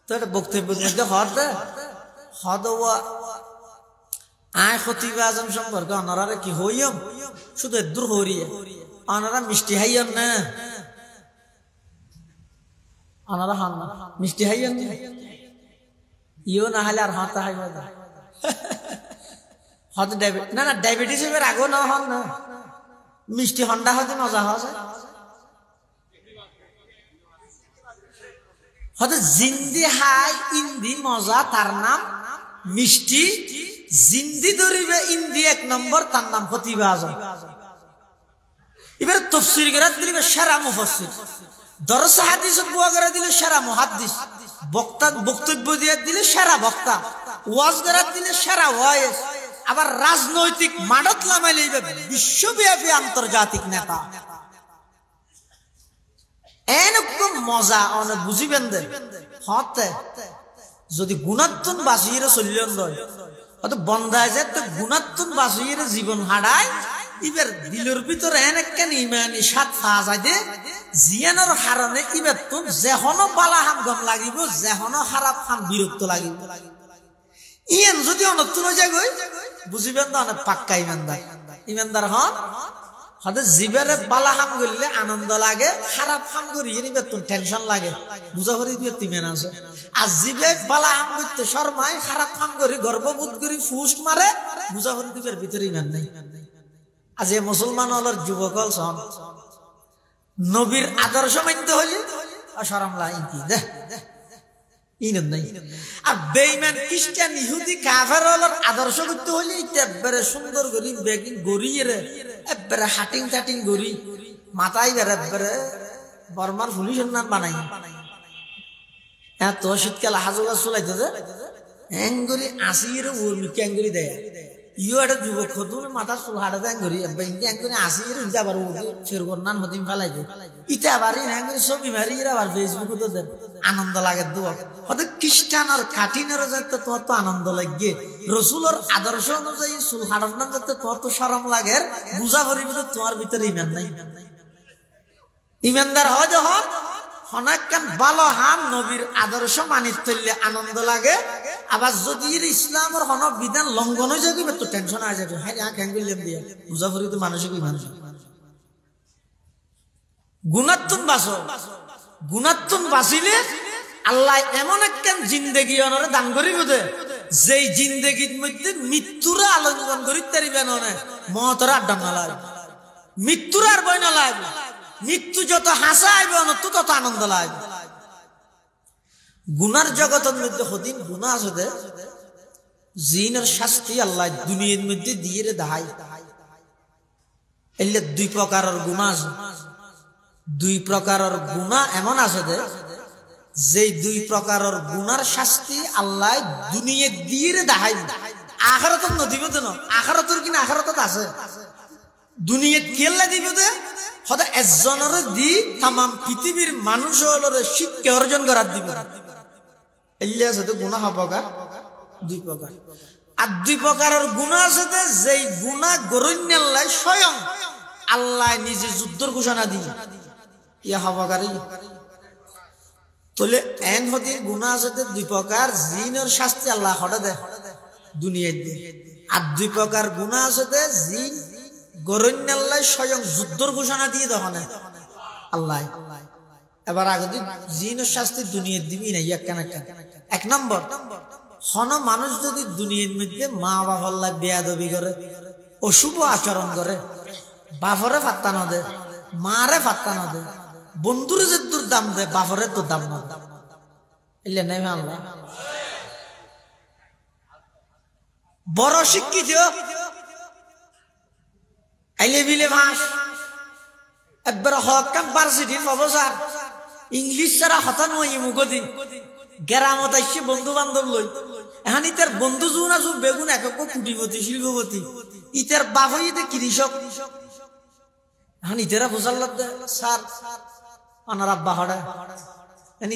[SPEAKER 1] তো এটা বক্তব্যের মধ্যে হদ দে হদ আয় খতিবে আজম সম্পর্কে অনারা কি হইম শুধু দূর হরিয়ে অনারা মিষ্টি হাইয়ন না অনারা হান না মিষ্টি হাইয়ন ইও না হলে আর হাতা হাইবা হয়তো না না ডায়াবেটিস এর আগেও না হন না মিষ্টি হন্ডা হতে মজা হয় হয়তো জিন্দি হাই ইন্দি মজা তার নাম মিষ্টি জিন্দি ধরিবে ইন্দি 1 নম্বর তার নাম খতিবে আজম এবার তাফসীর করে দিলে সেরা মুফাসসির দরস হাদিস বুয়া করে দিলে সেরা মুহাদ্দিস বক্তা বক্তব্য দিয়ে দিলে সেরা বক্তা ওয়াজ করে দিলে সেরা ওয়াইজ আবার রাজনৈতিক মাডত লামাইলে বিশ্বব্যাপী আন্তর্জাতিক নেতা এরকম মজা অনে বুঝিবেন দে হতে যদি গুণাত্মন বাঁচিয়ে চলিলেন দয় হয়তো বন্ধায় যে তো গুণাত্মন বাঁচিয়ে জীবন হারায় এবার দিলের ভিতরে এনেকেন ইমানি সাত পাওয়া যায় দে জিয়ানোর হারণে এবার তো যেহনো বালা হাম গম লাগিব যেহনো খারাপ হাম বিরক্ত লাগিব ইয়েন যদি অনতুন হয়ে যায় গই বুঝিবেন তো অনেক পাক্কা ইমানদার ইমানদার হন হয়তো জীবের বালা হাম করলে আনন্দ লাগে খারাপ হাম করি বেতন টেনশন লাগে বুঝা করি তিমেন আছে আর জীবে বালা হাম করতে শর্মায় খারাপ হাম করি গর্ববোধ করি ফুস মারে বুঝা করি দিবের ভিতরে ইমান নাই আজ এই মুসলমান হল যুবক হন নবীর আদর্শ মানতে হলে শরম লাগে কি দেখ ইনত নাই আর বেঈমান খ্রিস্টান ইহুদি কাফের হলার আদর্শ করতে হলে একবারে সুন্দর করি বেগিং গড়িয়ে রে একবারে হাটিং টাটিং গড়ি মাথায় বেড়ে একবারে বর্মার পুলিশের নাম বানাই এত শীতকাল হাজুগা চলাইতে যে এঙ্গুরি আসির উর্মিকে এঙ্গুরি দেয় ইও একটা যুবক হতুন মাথা চুল হাড়ে দেয় এঙ্গুরি এঙ্গুরি আসির উল্টা আবার ফেরগর নান হতিম ফেলাই দে ইটা আবার এঙ্গুরি ছবি মারি আবার ফেসবুকে তো দেন আনন্দ লাগে দুয়া হয়তো খ্রিস্টান আর কাঠিনের যাতে তোমার তো আনন্দ লাগে রসুলের আদর্শ অনুযায়ী চুল হাড়ার নাম যাতে তোমার তো সরম লাগে বুঝা করিব তোমার ভিতরে ইমান নাই ইমানদার হয় যখন হনাক্কান ভালো হাম নবীর আদর্শ মানি চললে আনন্দ লাগে আবার যদি ইসলামের হন বিধান লঙ্ঘন হয়ে যাবে তো টেনশন হয়ে যাবে হ্যাঁ কেন করলাম দিয়ে বুঝা করি তো মানসিক মানুষ গুণাত্মন বাসো গুণাত্মন বাঁচিলে আল্লাহ এমন একখান জিন্দেগি অনরে দান করিব দে যেই জিন্দেগির মধ্যে মৃত্যুরে আলোচনা করি তারিবেন মহতরা আড্ডা না লাগে মৃত্যুর আর বই না লাগবে মৃত্যু যত হাসা আইবে অনত তত আনন্দ লাগবে গুনার জগতের মধ্যে হদিন গুণা আছে দে জিনের শাস্তি আল্লাহ দুনিয়ার মধ্যে দিয়ে রে দাহাই এলে 2 প্রকারের গুনাহ আছে 2 প্রকারের গুনাহ এমন আছে দে যে 2 প্রকারের গুনার শাস্তি আল্লাহ দুনিয়া দিয়ে রে দাহাই আখিরাত নদিব তো না আখিরাতর কিনা আখিরাতত আছে দুনিয়া কেল্লা দিব দে হদা একজনের দি তাম পৃথিবীর মানুষ হলরে শিক্ষা অর্জন করার দিব এলে আছে তো গুণা হবকা দুই প্রকার আর দুই প্রকারের গুণা আছে যেই গুণা গরণ্যাল্লাই স্বয়ং আল্লাহ নিজে যুদ্ধর ঘোষণা দিয়ে ইয়া হবকারী তোলে এন হতে গুণা আছে দুই প্রকার জিনের শাস্তি আল্লাহ হঠাৎ দেয় দুনিয়ার দিয়ে আর দুই প্রকার গুণা আছে জিন গরণ্যাল্লাই স্বয়ং যুদ্ধর ঘোষণা দিয়ে তখন আল্লাহ এবার আগে জিনের শাস্তি দুনিয়ার দিবি না ইয়া কেন এক নম্বর হন মানুষ যদি দুনিয়ার মধ্যে মা বাবার বেয়াদবি করে অশুভ আচরণ করে বাপরে ফাত্তা না দে মারে ফাত্তা না দে বন্ধুরে যে তোর দাম দে বাপরে তোর দাম না এলে নাই আল্লাহ বড় শিক্ষিত আইলে বিলে ভাস একবার হকাম ভার্সিটির প্রফেসর ইংলিশ ছাড়া হতা নয় মুখদি গ্রামত আসছে বন্ধু বান্ধব লই এখন ইতার বন্ধু জুন আজু বেগুন এক কুটিপতি শিল্পপতি ইতার বাপ হইতে কৃষক এখন ইতারা বোঝাল স্যার আনার আব্বা হড়া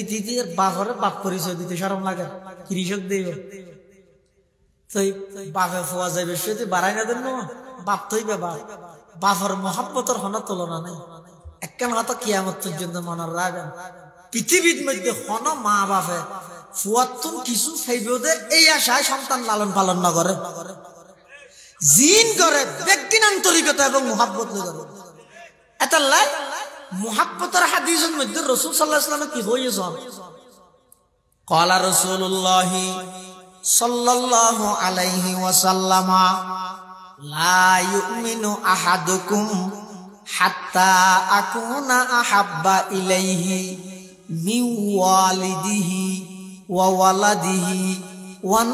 [SPEAKER 1] দিদির বাপরে বাপ পরিচয় দিতে সরম লাগে কৃষক দেব বাপে ফোয়া যাবে সে বাড়াই না দেন বাপ তৈ বাপ বাপর মহাব্বতর হন তুলনা নেই একখান হয়তো কিয়ামত পর্যন্ত মনের রাখেন পৃথিবীর মধ্যে হন মা বাপে ফুয়াত্তন কিছু খাইবেও দে এই আশায় সন্তান লালন পালন না করে জিন করে ব্যক্তিন আন্তরিকতা এবং মহাব্বত করে এটা লাই মুহাব্বতের হাদিসের মধ্যে রাসূল সাল্লাল্লাহু আলাইহি ওয়াসাল্লাম কি হয়েছেন ক্বালা রাসূলুল্লাহ সাল্লাল্লাহু আলাইহি ওয়াসাল্লাম লা ইউমিনু আহাদুকুম হাত্তা আকুনা আহাব্বা ইলাইহি মিন ওয়ালিদিহি ওয়া ওয়ালাদিহি ওয়ান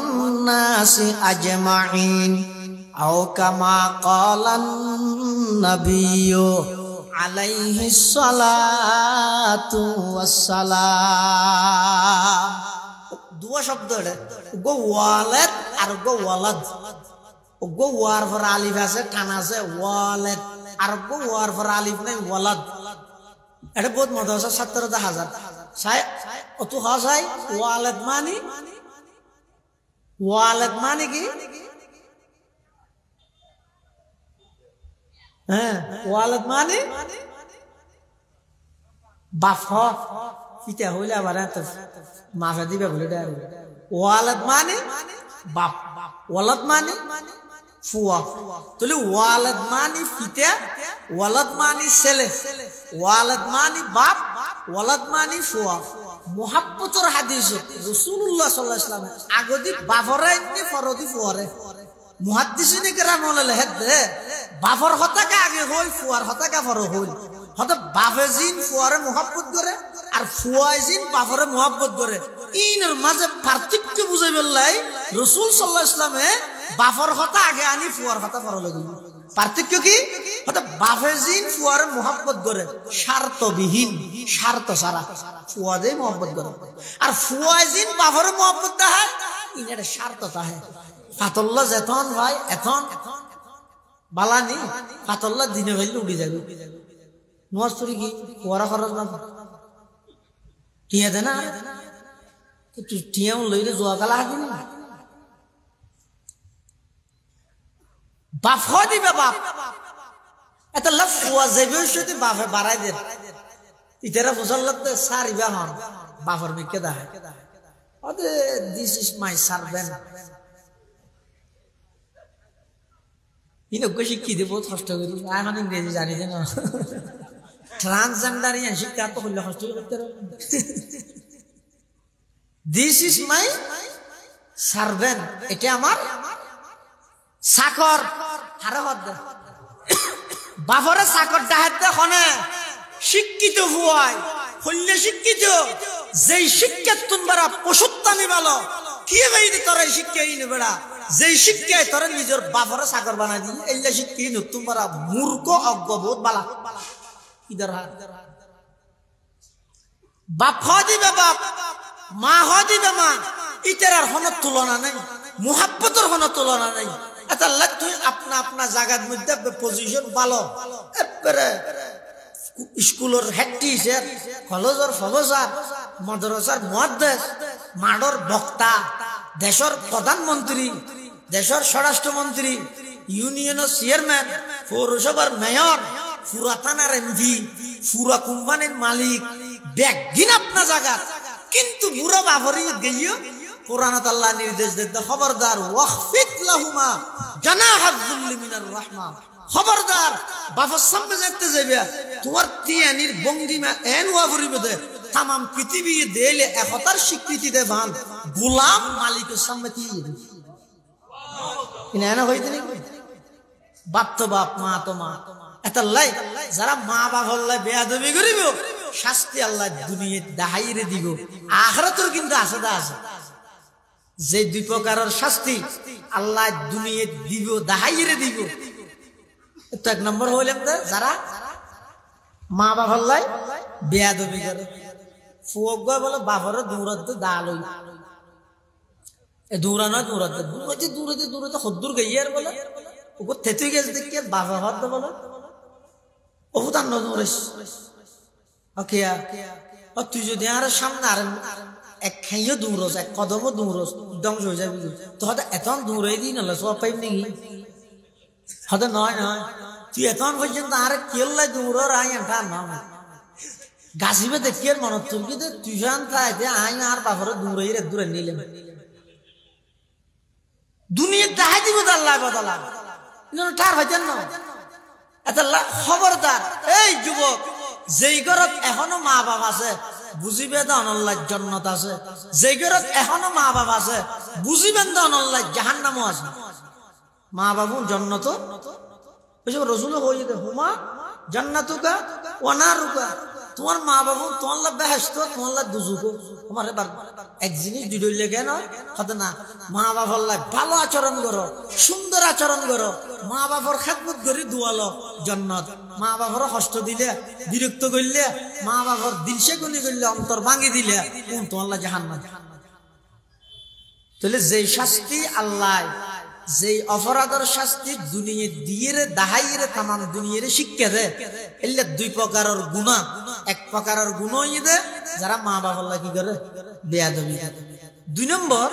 [SPEAKER 1] নাসি আজমাইন আও কামা ক্বালান নাবিয়্যু আলাইহি সালাতু ওয়াসসালাম দুয়া শব্দ গো ওয়ালাদ আর গো ওয়ালাদ গো ওয়ার পর আলিফ আছে টান আছে ওয়ালাদ আর গো ওয়ার পর আলিফ নাই ওয়ালাদ এটা বহুত মজা আছে 17,000 সাই অত হাসাই ওয়ালাদ মানে কি হ্যাঁ ওয়ালাদ মানে বাপ কিতা হইলে আবার মাফা দিবে বলে ওয়ালাদ মানে বাপ ওয়ালাদ মানে ফুয়া তাহলে ওয়ালাদ মানে পিতা ওয়ালাদ মানে ছেলে ওয়ালাদ মানে বাপ ওয়ালাদ মানে ফুয়া মুহাব্বতের হাদিস রাসূলুল্লাহ সাল্লাল্লাহু আলাইহি ওয়াসাল্লাম আগদি বাপরে নি ফরদি ফুয়ারে মুহাদ্দিসিনে কেরাম বলে হেদে বাপর হতাকা আগে হই ফুয়ার হতাকা ফর হই হতে বাপে জিন ফুয়ারে মুহাব্বত করে আর ফুয়া জিন বাপরে মুহাব্বত করে ইনের মাঝে পার্থক্য বুঝাই বললাই রাসূল সাল্লাল্লাহু আলাইহি ওয়াসাল্লামে বাপর হতা আগে আনি ফুয়ার হতা ফর লাগি পার্থক্য কি হতে বাপে জিন ফুয়ারে মুহাব্বত করে শর্তবিহীন শর্ত ছাড়া ফুয়া দে মুহাব্বত করে আর ফুয়া জিন বাপরে মুহাব্বত দেয় ইনের শর্ত তাহে ফাতল্লা যেতন ভাই এখন বালানি ফাতল্লা দিনে ভাইলে উড়ি যাবে নোয়াজ করি কি ওরা খরচ না টিয়া দে না টিয়াও লইলে জোয়া গালা হাঁটি বাপ দিবে বাপ এটা লাভ ফুয়া যাবে সাথে বাপে বাড়াই দে ইতারা ফসল লাগতে সারিবা হন বাপর মিকে দেয় দিস ইজ মাই সার্ভেন্ট শিক্ষিত বহুত কষ্ট করি এখন ইংরেজি জানি যে না ট্রান্সজেন্ডার শিক্ষা তো করলে কষ্ট করতে দিস ইজ মাই সার্ভেন্ট এটা আমার চাকর হারে হদ বাপরে চাকর ডাহাতে হনে শিক্ষিত হুয়াই হইলে শিক্ষিত যেই শিক্ষা তোমরা পশুত্তানি ভালো কি ভাই তোরা শিক্ষা বেড়া যেই শিক্ষায় তোরা নিজের বাপরে চাকর বানাই দিই এইলা শিক্ষা তোমরা মূর্খ অজ্ঞ বহুত বালা ইদার বাপ দিবে বাপ মা দিবে মা ইটার আর হন তুলনা নাই মুহাব্বতের হন তুলনা নাই এটা তুই আপনা আপনা জায়গার মধ্যে পজিশন ভালো একবারে স্কুলের হেড টিচার, কলেজের প্রফেসর, মাদ্রাসার মুহাদ্দিস, মাঠের বক্তা, দেশের প্রধানমন্ত্রী, দেশের স্বরাষ্ট্রমন্ত্রী, ইউনিয়নের চেয়ারম্যান, পৌরসভার মেয়র, পুরা থানার এমপি, পুরা কোম্পানির মালিক, ব্যাগিন আপনার জায়গা, কিন্তু বুড়ো বাবরি গিয়ে কোরআনত আল্লাহ নির্দেশ দিতে খবরদার ওয়াখফিদ লাহুমা জানাহাজ যুল্লি মিনার রাহমা, খবরদার বাবার সামনে যেতে যাবে তোমার তিয়ানির ভঙ্গিমা এন ওয়াবরিবে দে তাম পৃথিবী দেলে একতার স্বীকৃতি দে বান গোলাম মালিকের সামনে দিয়ে কিনা না হইতে নাকি বাপ তো বাপ মা তো মা এটা লাই যারা মা বাপ হল্লাই বেয়াদবি করিব শাস্তি আল্লাহ দুনিয়ায় দাহাইরে দিব, আখিরাতের কিন্তু আছে দা আছে। যে দুই প্রকারের শাস্তি আল্লাহ দুনিয়ায় দিব দাহাইরে দিব, তো এক নম্বর হইলাম যারা মা বাপ হল্লাই বেয়াদবি করে, ফুয়ক বলে বাপর দূরত দাল হই দূরানো দূরতে দূরতে দূরতে দূরতে হদ্দুর গইয়ার বলে ওপর থেতুই গেছে দেখি বাবা হদ বলে ওপর নদূরেস ওকে তুই যদি আর সামনে আর এক খাইও দূরস এক কদমও দূরস ধ্বংস হয়ে যাবি, তো হয়তো এত দূর হয়ে দিই নাহলে সব পাইব নাকি, হয়তো নয় নয় তুই এত পর্যন্ত আর কেল্লাই দূর আই এনটা না গাছিবে দেখি আর মনত তুলবি তুই খাইতে আই আর বাপর দূরে দূরে নিলেন দুনিয়া দেখাই দিব আল্লাহ বদলা তার হইতেন না। খবরদার এই যুবক, যেই ঘরত এখনো মা বাপ আছে বুঝিবে তো অনল্লাহ জান্নাত আছে, যেই ঘরত এখনো মা বাপ আছে বুঝিবেন তো অনল্লাহ জাহান্নামও আছে। মা বাবু জান্নাত রসুল হয়ে যেতে হুমা জান্নাতুকা ওয়া নারুকা, তোমার মা বাবু তোমার বেহেশত তোমার দুজুক, তোমার এবার এক জিনিস দুইলে কেন হতে না, মা বাবার ভালো আচরণ করো, সুন্দর আচরণ করো, মা বাবার খেদমত করে দুয়ালো জান্নাত, মা বাবার কষ্ট দিলে বিরক্ত করলে মা বাবার দিলসে গুলি করলে অন্তর ভাঙি দিলে তোমার জাহান্নাম। তাহলে যেই শাস্তি আল্লাহ যেই অপরাধের শাস্তি দুনিয়া দিয়ে দাহাইরে তাম দুনিয়ারে শিক্ষা দেয়, এলে দুই প্রকারের গুণা, এক প্রকারের গুণ দে যারা মা বাবা কি করে বেয়াদবি, দুই নম্বর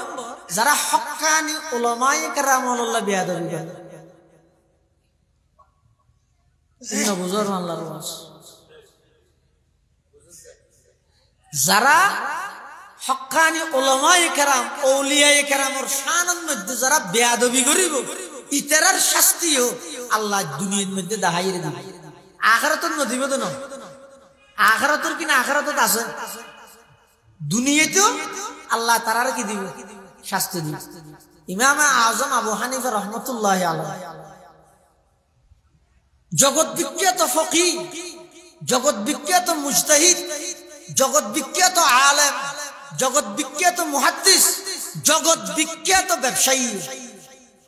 [SPEAKER 1] যারা হক্কানি উলামায়ে কেরাম আল্লাহ বেয়াদবি করে। বুঝর আল্লাহর ওয়াজ যারা হক্কানি উলামায়ে কেরাম আউলিয়ায়ে কেরামের শানের মধ্যে যারা বেয়াদবি করিব ইতারার শাস্তিও আল্লাহ দুনিয়ার মধ্যে দাহাইরে দিবে, আখিরাতের নদিবে তো না, আখিরাতের কিনা আখিরাতত আছে, দুনিয়াতেও আল্লাহ তারার কি দিবে শাস্তি দিবে। ইমাম আযম আবু হানিফা রাহমাতুল্লাহি আলাইহি জগৎ বিখ্যাত ফকিহ, জগৎ বিখ্যাত মুজতাহিদ, জগৎ বিখ্যাত আলেম, জগৎ বিখ্যাত মুহাদ্দিস, জগৎ বিখ্যাত ব্যবসায়ী,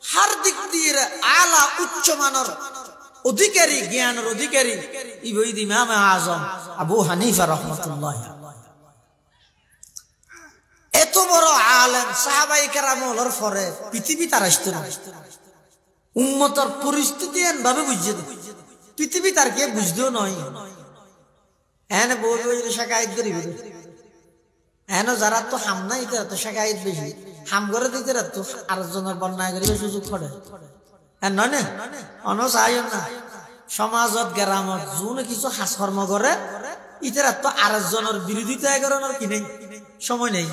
[SPEAKER 1] হার দিক দিয়ে আলা উচ্চ মানের অধিকারী, জ্ঞানের অধিকারী ইমাম আযম আবু হানিফা রাহমাতুল্লাহি আলাইহি। এত বড় আলেম সাহাবায়ে কেরামের পরে পৃথিবী তার আসতো না, উম্মতের পরিস্থিতি এমভাবে বুঝছে পৃথিবী তার কে বুঝতেও নয়, এনে বলবো শাকায়ত করিব, এন যারা তো হাম নাই তারা তো শাকায়ত বেশি, হাম করে দিতে তো আরেকজনের বন্যায় করিবে সুযোগ করে নয় না, অনসায় না সমাজত গ্রামত যোন কিছু হাসকর্ম করে ইতারা তো আরেকজনের বিরোধিতা করানোর কি নেই সময় নেই,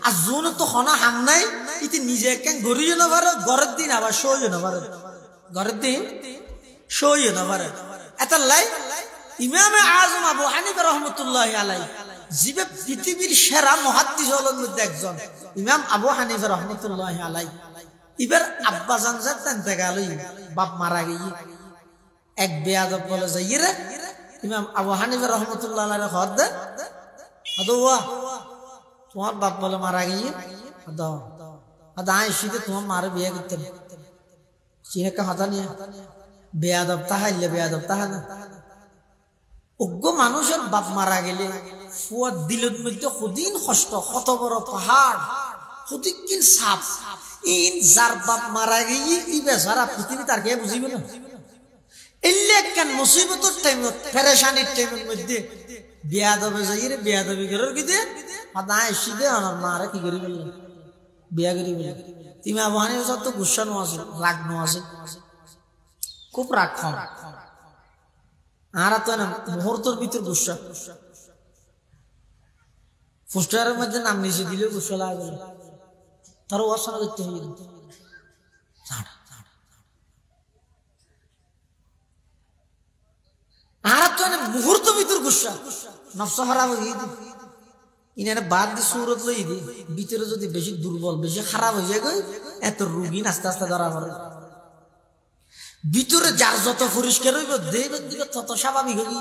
[SPEAKER 1] আর যোন তো হনা হাম নাই ইতি নিজে কেন গড়িয়ে না পারে, ঘরের দিন আবার সইও না পারে, ঘরের দিন সইও না পারে। এটা লাই ইমাম আযম আবু হানিফা রাহমাতুল্লাহি আলাইহি জিবে পৃথিবীর সেরা মুহাদ্দিস হলেন মধ্যে একজন ইমাম আবু হানিফা রাহমাতুল্লাহি আলাইহি। এবার আব্বা জান জানতে গেল বাপ মারা গিয়ে এক বেয়াদব বলে যাই রে ইমাম আবু হানিফা রাহমাতুল্লাহি আলাইহি হদ দে তোমার বাপ বলে মারা গিয়ে আইসিতে তোমার মারে বিয়ে করতে চিনে কা হতা নিয়ে বেয়াদব তাহাইলে বেয়াদব তাহা না, অজ্ঞ মানুষের বাপ মারা গেলে ফুয়ার দিলের মধ্যে সদিন কষ্ট, কত বড় পাহাড় সদিন সাপ, ইন যার বাপ মারা গিয়ে ই বেচারা পৃথিবী তার কে বুঝিবে না, ইল্লেকান মুসিবতের টাইম পেরেশানির টাইমের মধ্যে বিয়াদবে যাইরে বিয়াদবি করার কি দে আদায় শিদে আমার মারা কি করি বলল বিয়া করি বলল তুমি আবহানি সব তো গুসা নো আছে রাগ নো আছে খুব রাগ খাও আর তো না মুহূর্তের ভিতর গুসা ফুস্টারের মধ্যে নাম নিচে দিলে গুসা লাগে তার ওয়াসনা করতে হবে আর তো না মুহূর্ত ভিতর গুসা নফস খারাপ হয়ে গিয়ে ইনারে বাদ দিয়ে সুরত লই দি ভিতরে যদি বেশি দুর্বল বেশি খারাপ হয়ে যায় এত রুগী আস্তে আস্তে ধরা পড়ে ভিতরে যার যত পরিষ্কার হইব দেবের দিকে তত স্বাভাবিক হইব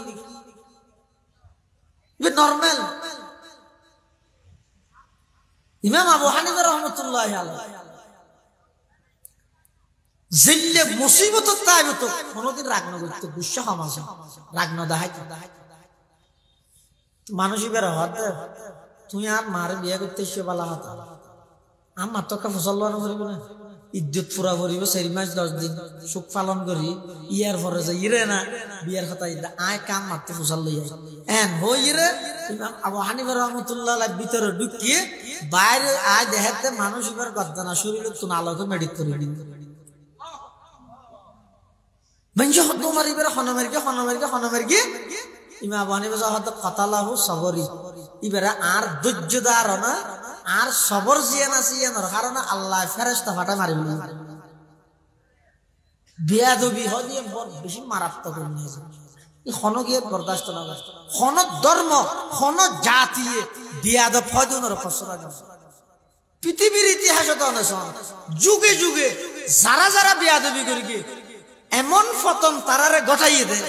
[SPEAKER 1] নর্মাল ইমাম আবু হানিফা রাহমাতুল্লাহ আলাইহি জিল্লে মুসিবত তাইব তো কোনদিন রাগ না করতে গুসা হামাসা রাগ না দেখাই মানুষই বের হত তুই আর মারে বিয়ে করতে এসে বলা হতো আমার তো একটা ফসল বানো করিব না ইজ্জত পুরা করিব 4 মাস 10 দিন সুখ পালন করি ইয়ার পরে যে ইরে না বিয়ার কথা আয় কাম মারতে ফসল লই এন হইরে ইমাম আবু হানিফা রাহমাতুল্লাহ আলাইহি ভিতরে ঢুকিয়ে বাইরে আয় দেখতে মানুষ এবার গদ্দানা শরীরে তুন আলোকে মেডিট করে দিন বঞ্জ হত মারিবার হনমারকে ইমাম আবু হানিফা যখন কাতালাহু সবরি ইবারে আর ধৈর্য দার না আর সবর জিয়ান আছে ইয়ানোর কারণ আল্লাহ ফেরেশতা ফাটা মারিব বিয়াদবি হদিয়ে বড় বেশি মারাত্মক নিয়েছে এই খনগিয়ে বরদাস্ত না খন ধর্ম খন জাতি বিয়াদব ফজনের ফসরা পৃথিবীর ইতিহাসে তো অনেক যুগে যুগে যারা যারা বিয়াদবি করি এমন ফতন তারারে ঘটাইয়ে দেয়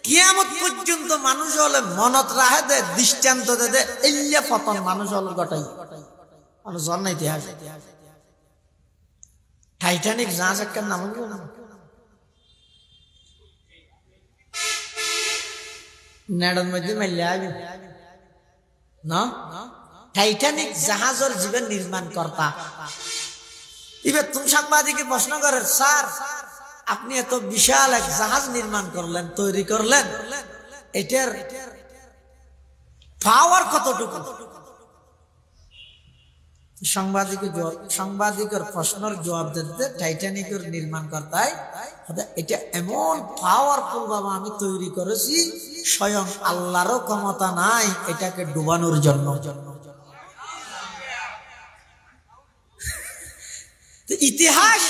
[SPEAKER 1] কিয়ামত পর্যন্ত মানুষ হলে মনত রাখে দে দৃষ্টান্ত দে এলিয়া ফতন মানুষ হলে ঘটাই মানুষ জান না ইতিহাস টাইটানিক জাহাজ একটা নাম নেড়ন মধ্যে মেলে আগে না টাইটানিক জাহাজের জীবন নির্মাণ কর্তা এবার তুমি সাংবাদিকে প্রশ্ন করেন স্যার আপনি এত বিশাল এক জাহাজ নির্মাণ করলেন তৈরি করলেন এটার পাওয়ার কতটুকু সাংবাদিকের প্রশ্নের জবাব দিতে টাইটানিকের নির্মাণ কর্তায় এটা এমন পাওয়ারফুল বাবা আমি তৈরি করেছি স্বয়ং আল্লাহরও ক্ষমতা নাই এটাকে ডুবানোর জন্য ইতিহাস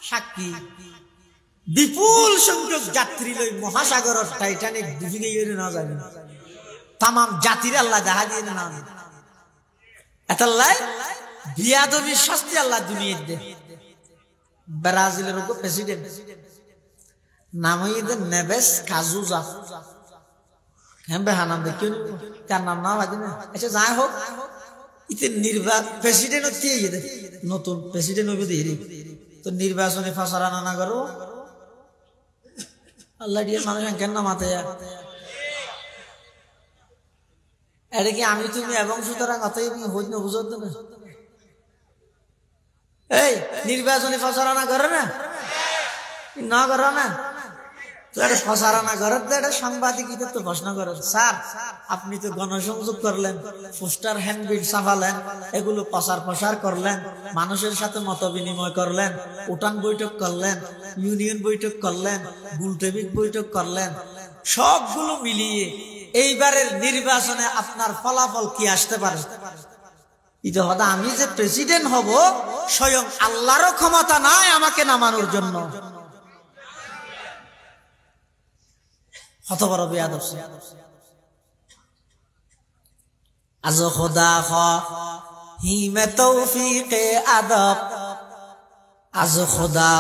[SPEAKER 1] সাক্ষী বিপুল সংখ্যক যাত্রী লই মহাসাগরের টাইটানিক ডুবে গিয়ে না যাবে তাম জাতির আল্লাহ দেখা দিয়ে না এতাল্লাই বিয়াদবির শাস্তি আল্লাহ দুনিয়া দে ব্রাজিলের প্রেসিডেন্ট নাম হইতে নেভেস কাজুজা হ্যাঁ বেহানাম দেখি কার নাম না বাজি না আচ্ছা যাই হোক ইতে নির্বাচন প্রেসিডেন্ট হচ্ছে নতুন প্রেসিডেন্ট হইবে দিয়ে তো নির্বাচনে ফাঁসারানা না করো আল্লাহ দিয়ে মানুষ কেন না মাথায় এটা কি আমি তুমি এবং সুতরাং অতই হইত না বুঝত না এই নির্বাচনে ফাঁসারানা করে না করো না তো এটা ফাঁসারানা করে তো এটা সাংবাদিকদের তো প্রশ্ন করেন স্যার আপনি তো গণসংযোগ করলেন পোস্টার হ্যান্ডবিল ছাপালেন এগুলো প্রচার করলেন মানুষের সাথে মত বিনিময় করলেন উঠান বৈঠক করলেন ইউনিয়ন বৈঠক করলেন গুলটেবিক বৈঠক করলেন সবগুলো মিলিয়ে এইবারের নির্বাচনে আপনার ফলাফল কি আসতে পারে এটা হয়তো আমি যে প্রেসিডেন্ট হব স্বয়ং আল্লাহরও ক্ষমতা নাই আমাকে নামানোর জন্য কত বড় বেয়াদব আজ খোদা হি মে তৌফিকে আদব আজ খোদা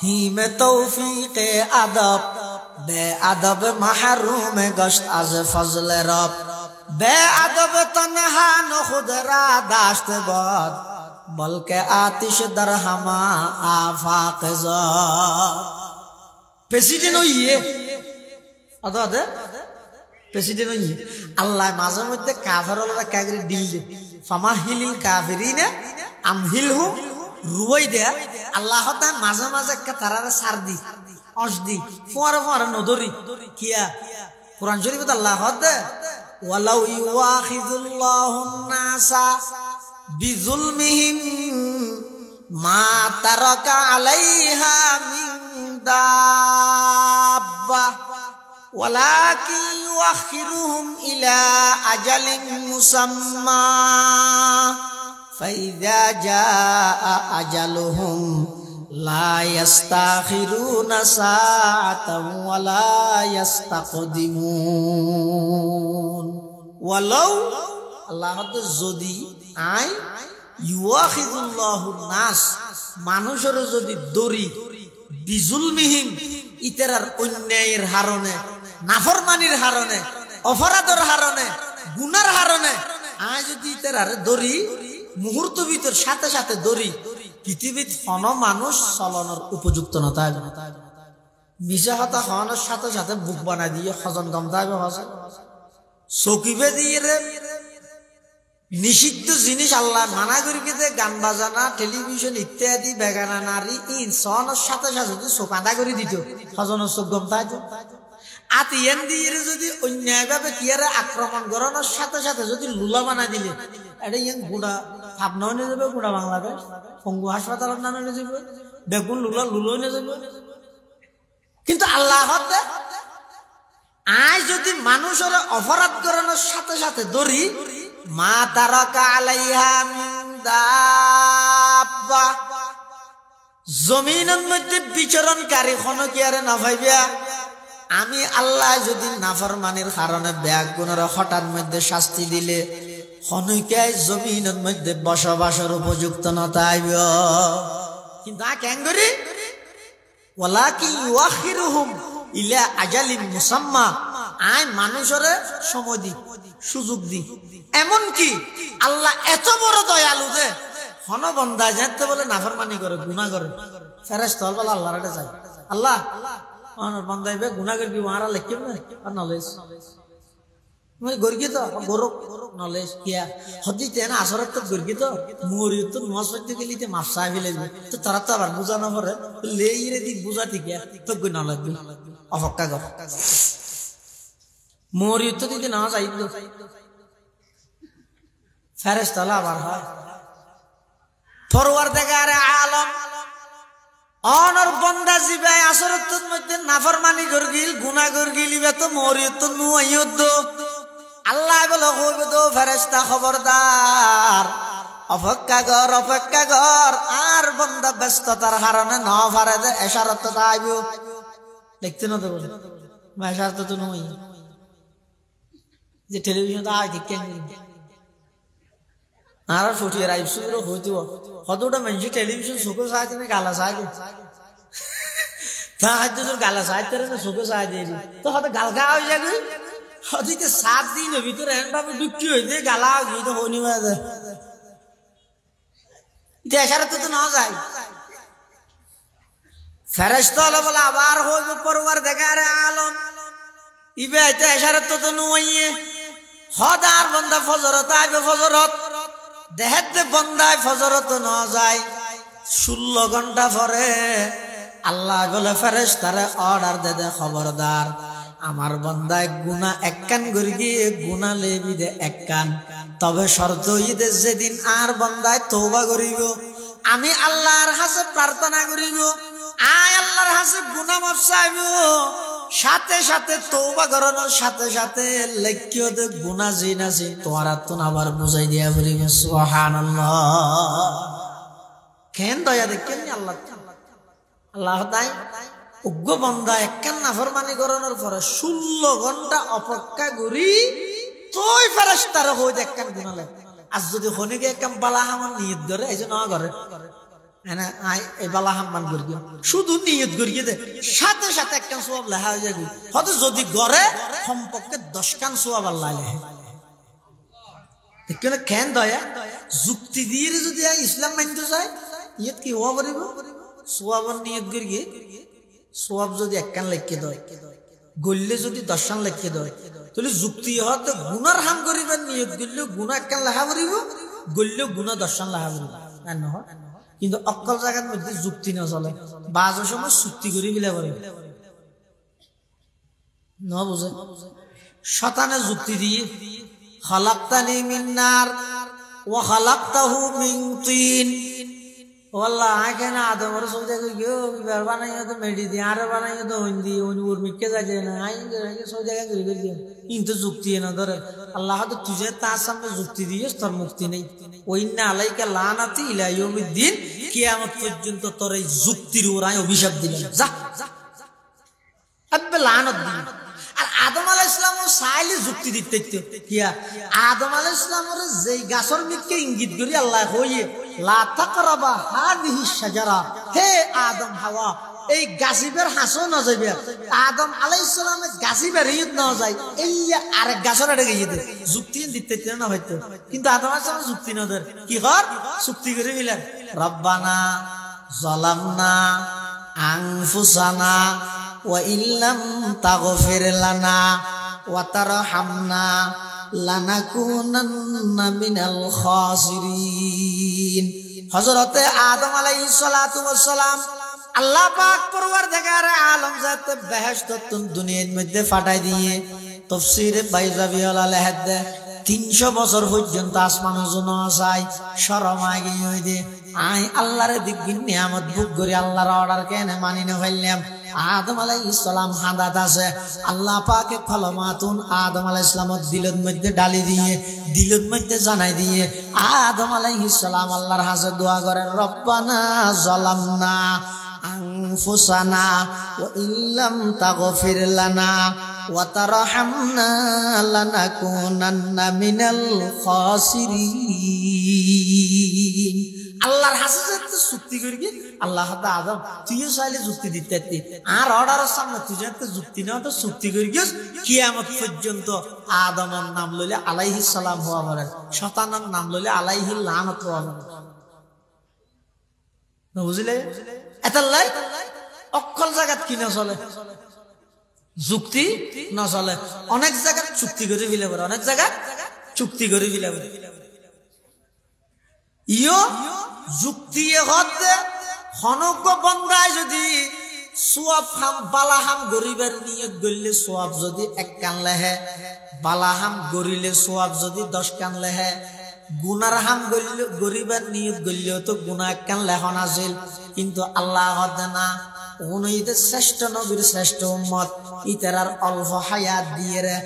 [SPEAKER 1] হি মে তৌফিকে আদব বে আদব মাহরুম গশত আজ ফজল রব বে আদব তনহা ন খুদ রা দাশত বদ বলকে আতিশ در হামা আফাক জব প্রেসিডেন্ট হইয়ে আদা প্রেসিডেন্ট হইয়ে আল্লাহ মাঝে মধ্যে কাফেররা কাগরি ডিল দে ফামাহিলিল কাফিরিনা আমহিলহু রুয়াই দে আল্লাহ তা মাঝে মাঝে একটা তারারে সার দি অসদি ফোয়ারা ফোয়ারা নদরি কিয়া কোরআন শরীফে আল্লাহ হদে ওয়ালাউ ইউআখিযুল্লাহুন নাসা বিযুলমিহিম মা তারাকা আলাইহা মিন দাব্বা ওয়ালাকিন ইউআখিরুহুম ইলা আজালিন মুসাম্মা ফাইযা জাআ আজালুহুম লা ইস্তাখিরুনা সাআতান ওয়া লা ইস্তাকদিমুন ওয়ালাউ আল্লাহ যদি আই ইউআখিযুল্লাহুন নাস মানুষের যদি দরি বিজুলমিহিম ইতারার অন্যায়ের হারণে নাফরমানির হারণে অপরাধের হারণে গুনার হারণে আই যদি ইতারার দরি মুহূর্ত ভিতর সাথে সাথে দরি পৃথিবীর কোন মানুষ চলনের উপযুক্ত না থাকবে মিশা হতা খাওয়ানোর সাথে সাথে বুক বানাই দিয়ে হজন কম থাকবে চকিবে দিয়ে নিষিদ্ধ জিনিস আল্লাহ মানা করি যে গান বাজানা টেলিভিশন ইত্যাদি বেগানা নারী ইনসানের সাথে সাথে যদি চোখ আদা করে দিত হজনের চোখ গম থাকতো আতিয়ান দিয়ে যদি অন্যায়ভাবে কিয়ারে আক্রমণ করানোর সাথে সাথে যদি লুলা বানাই দিলে এটা ইয়ান গুড়া ভাবনাও নিয়ে যাবে গুড়া বাংলাদেশ পঙ্গু হাসপাতালের নামে নিয়ে যাবে বেগুন লুলা লুলো নিয়ে যাবে কিন্তু আল্লাহ আজ যদি মানুষের অপরাধ করানোর সাথে সাথে দরি মা তারাকা আলাইহা মিন দাব্বা জমিনের মধ্যে বিচরণকারী কোনো কি আরে না ভাইবা আমি আল্লাহ যদি নাফরমানির কারণে ব্যাগুনের হঠাৎ মধ্যে শাস্তি দিলে হনুকায় জমিনের মধ্যে বসবাসের উপযুক্ত না তাইব কিন্তু কেন করি ওয়ালাকিন ইউআখিরুহুম ইলা আজালিন মুসাম্মা আই মানুষের সময় দি সুযোগ দি এমন কি আল্লাহ এত বড় দয়ালু যে হন বন্দা যেতে বলে নাফরমানি করে গুনাহ করে ফেরেশতা বলে আল্লাহর কাছে যায় আল্লাহ অনর বন্দাইবে গুনাহ করে কি ওয়ারা লিখিব না আর নলেজ মই গর্গিত গরক নলেজ কিয়া হদিতে না আসরত তো গর্গিত মুরি তো নসতে গলিতে মাফসা ফেলে তো তারা তো আবার বুঝা না পড়ে লেইরে দি বুঝা ঠিক তো গুণ না লাগবে অপক্কা কর মুরি তো দিতে না যাইতো ফেরেশতা আবার হয় পরওয়ারদিগারে আলম অনর বন্দা জিবে আসরতের মধ্যে নাফরমানি গরগিল গুনাহ গরগিল ইবে তো মরিয়ত নুয়াইয়দ আল্লাহ বলে কইবে তো ফেরেশতা খবরদার অপেক্ষা কর আর বন্দা ব্যস্ততার কারণে না পারে যে ইশারাত আইব দেখতে না তো বলে ইশারাত তো নই যে টেলিভিশন তো আই দেখেন আর ফুটিয়ে রাইছুর হইতো কতটা মানুষ টেলিভিশন সুখে সাহায্য না গালা সাহায্য সাহায্য তোর গালা সাহায্য না সুখে সাহায্য তো হয়তো গাল খাওয়া হয়ে যাবে হয়তো 7 দিনের ভিতরে এমনভাবে দুঃখী হয়েছে গালা গিয়ে তো হইনি বাজে দেশারে তো না যায় ফেরেশতা বলে আবার হইবে পরওয়ারদিগারে আলম ইবে দেশারে তো নইয়ে হদার বান্দা ফজরত আইবে ফজরত দেহেতে বন্দায় ফজরত না যায় 16 ঘন্টা পরে আল্লাহ বলে ফেরেশতারে অর্ডার দে খবরদার আমার বন্দায় গুনাহ এককান করে গিয়ে গুনাহ লেবি দে এককান তবে শর্ত ঈদের যেদিন আর বন্দায় তওবা করিব আমি আল্লাহর কাছে প্রার্থনা করিব আয় আল্লাহর কাছে গুনাহ মাফ চাইব সাথে সাথে তওবা করানোর সাথে সাথে লেখিও দে গুনাহ জিনাসি তোরা তো আবার বুঝাই দিয়া বলিব সুবহানাল্লাহ কেন দয়া দেখেন আল্লাহ আল্লাহ তাই উগ্র বন্দা একখান নাফরমানি করানোর পরে 16 ঘন্টা অপেক্ষা করি তোই ফেরেশতারে হই একখান গুনাহ লাগে আর যদি হনিকে একখান বালাহামান নিয়ত ধরে এই যে না করে না আই এই বালাহামান করি শুধু নিয়ত করি দে সাথে সাথে একখান সওয়াব লেখা হয়ে যাবে হয়তো যদি গরে সম্পর্কে 10 খান সওয়াব আল্লাহ লেখে দেখেন কেন দয়া যুক্তি দিয়ে যদি ইসলাম মানতে চায় নিয়ত কি হওয়া পারিব সওয়াবের নিয়ত করি সওয়াব যদি একখান লিখে দেয় গল্লে যদি 10 খান লিখে দেয় তাহলে যুক্তি হতে গুনার হাম করিবার নিয়ত করলে গুনাহ একখান লেখা পারিব গল্লে গুনাহ 10 খান লেখা পারিব না কিন্তু অকল জায়গার মধ্যে যুক্তি না চলে বাজের সময় চুক্তি করি বিলা করে ন বুঝে শতানে যুক্তি দিয়ে খালাকতানি মিন নার ওয়া খালাকতাহু মিন তিন ওয়াল্লাহ আগে না আদম রাসূল দেখো গো বিবার বানাইয়া তো মেডি দি আর বানাইয়া তো হিন্দি উনি ওর মিকে যাচ্ছে না আই সব জায়গা করে করে কিন্তু যুক্তি না ধরে আল্লাহ তো তুঝে তার সামনে যুক্তি দিয়েছ তোর মুক্তি নেই ওইন্না আলাইকা লানাতি ইলা ইয়াউমিদ্দিন কিয়ামত পর্যন্ত তোর এই যুক্তির ওরাই অভিশাপ দিলেন যা আব্বে লানত দিন আর আদম আলাইহিস সালামও সাইলে যুক্তি দিতে কিয়া আদম আলাইহিস সালামের যেই গাছর মিটকে ইঙ্গিত করি আল্লাহ হইয়ে লা তাকরাবা হাদিহি শাজারা হে আদম হাওয়া এই গাছিবের হাসো না যাইবে আদম আলাইহিস সালামের গাছিবের ইয়ত না যায় এই আরেক গাছর আড়ে গিয়ে দে যুক্তি দিতে না হয়তো কিন্তু আদম আলাইহিস সালাম যুক্তি না ধর কি কর যুক্তি করে মিলেন রব্বানা যালামনা আনফুসানা ওয়া ইল্লাম তাগফির লানা ওয়া তারহামনা লানাকুনান্না মিনাল খাসিরিন হযরতে আদম আলাইহিস সালাতু ওয়াস সালাম আল্লাহ পাক পরওয়ারদিগার আলম জাতে বেহেশত দুনিয়ার মধ্যে ফাটাই দিয়ে তাফসীরে বাইজাবি আলা লেহাদ 300 বছর পর্যন্ত আসমানে জন্য যায় শরম আগে হই দে আই আল্লাহর দিগিন নিয়ামত ভোগ করে আল্লাহর অর্ডার কেন মানি না ফেললাম আদম আলাইহিস সালাম হাদাত আছে আল্লাহ পাকে কলমাতুন আদম আলাইহিস সালামের দিলের মধ্যে ডালি দিয়ে দিলের মধ্যে জানাই দিয়ে আদম আলাইহিস সালাম আল্লাহর কাছে দোয়া করেন রব্বানা যালামনা আনফুসানা ওয়া ইল্লাম তাগফির লানা ওয়া তারহামনা লানাকুনান্না মিনাল খাসিরিন আল্লাহর হাসে তো যুক্তি করবি আল্লাহ তা আদম তুইও চাইলে যুক্তি দিতে আর অর্ডারের সামনে তুই যাতে যুক্তি না তো যুক্তি করি গিয়েছ কিয়ামত পর্যন্ত আদমের নাম লইলে আলাইহিস সালাম হওয়া বলে শতানের নাম লইলে আলাইহি লানত হওয়া বলে বুঝলে এতাল্লাই অকল জায়গাত কি না চলে যুক্তি না চলে অনেক জায়গায় চুক্তি করে ফেলে পারে অনেক জায়গায় চুক্তি করে ফেলে পারে ইয়ো যুক্তি হতে হনক বন্দায় যদি সোয়াব খাম বালাহাম গরিবের নিয়ত গড়লে সোয়াব যদি 1 কান লেহে বালাহাম গরিলে সোয়াব যদি 10 কান লেহে গুনার হাম গড়লে গরিবের নিয়ত গড়লেও তো গুনাহ 1 কান লেখন আছিল কিন্তু আল্লাহ হতে না উনিতে শ্রেষ্ঠ নবীর শ্রেষ্ঠ উম্মত ইতারার অল্প হায়াত দিয়ে রে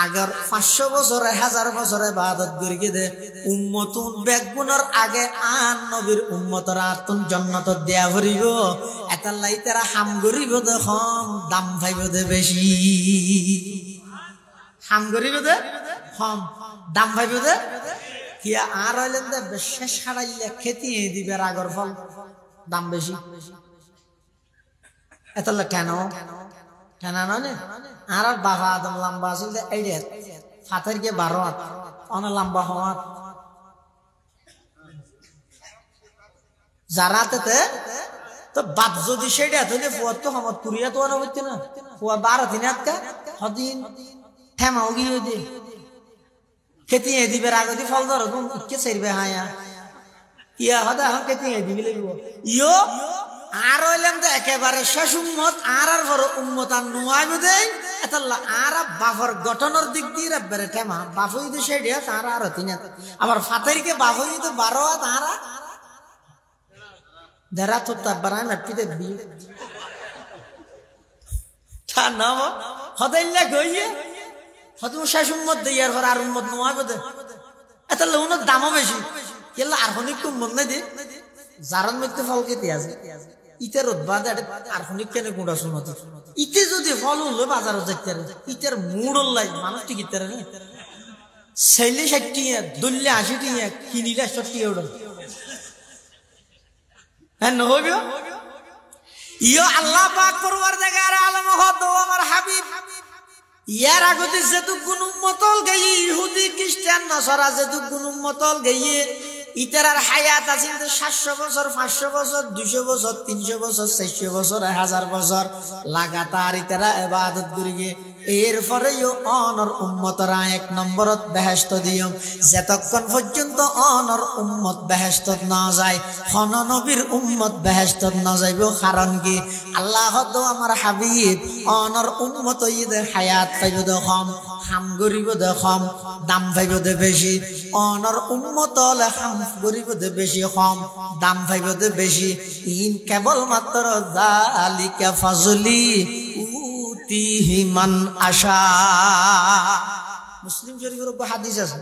[SPEAKER 1] আগর 500 বছরে 1000 বছরে ইবাদত করিয়ে দে উম্মতুন বেগুনার আগে আন নবীর উম্মতর আতুন জান্নাত দেয়া ভরিব এতাল্লাই তারা হাম গরিব দেখম দাম পাইব দে বেশি হাম গরিব দে কম দাম পাইব দে কি আর হইলেন দে শেষ হারাইলে খেতি দিবে আগর ফল দাম বেশি এতলা কেন কেন নয় আর বাবা আদম লম্বা আছিল এইডে ফাতের কে 12 হাত অনেক লম্বা হওয়া যারাতে তো বাপ যদি সেটা তাহলে ফুয়ার তো আমার পুরিয়া তো হচ্ছে না ফুয়া 12 দিন আটকা হদিন থেমাও গিয়ে দে খেতে দিবে আগে ফল ধরো কে চাইবে হায়া ইয়া হদা এখন খেতে দিবি লাগব ইয়ো আর হইলেন তো একেবারে শেষ উম্মত আর বড় উম্মত আর নুয়াইব দেয় এতলা আর বাফর গঠনের দিক দিয়ে রাখবে ঠেমা বাফই তো সেটা তারা আর হতি না আবার ফাতেরকে বাফই তো 12 হাত তারা যারা তো তার বানায় মাটিতে দিয়ে তা নাম হদাইল্লা গইয়ে হয়তো শেষ উম্মত দিয়ে আর আর উম্মত নুয়াইব দে এতলা উনার দামও বেশি কেলা আর হনিক উম্মত নাই দে জারান মধ্যে ফল খেতে আছে ইতের উৎপাদে আর হনিক কেন গুঁড়া শুনতে ইতে যদি ফল হলো বাজারও যাইতে ইতের মুড় লাই মানুষ টিকিতে রে ছেলে 60 টাকা দল্লে 80 টাকা কিনিলে 70 টাকা ওড় হ্যাঁ নহবে ইয়ো আল্লাহ পাক পরওয়ারদিগার আলম হতো আমার হাবিব ইয়ার আগতে যেতুক গুণ উম্মতল গই ইহুদি খ্রিস্টান নাসারা যেতুক গুণ উম্মতল গইয়ে ইতারার হায়াত আছে 700 বছর 500 বছর 200 বছর 300 বছর 400 বছর 1000 বছর লাগাতার ইতারা ইবাদত করিয়ে এরপরেও অনর উম্মতরা 1 নম্বরত বেহেশত দিও যতক্ষণ পর্যন্ত অনর উম্মত বেহেশতত না যায় কোন নবীর উম্মত বেহেশতত না যাইব কারণ কি আল্লাহ তো আমার হাবিব অনর উম্মত ঈদের হায়াত পাইব দেখম হাম গরিব দেখম দাম পাইব দে বেশি অনর উম্মত হলে হাম গরিব দে বেশি কম দাম পাইব দে বেশি ইন কেবল মাত্র যালিকা ফাজলি উতিহি মান আশা মুসলিম শরীফের উপর হাদিস আছে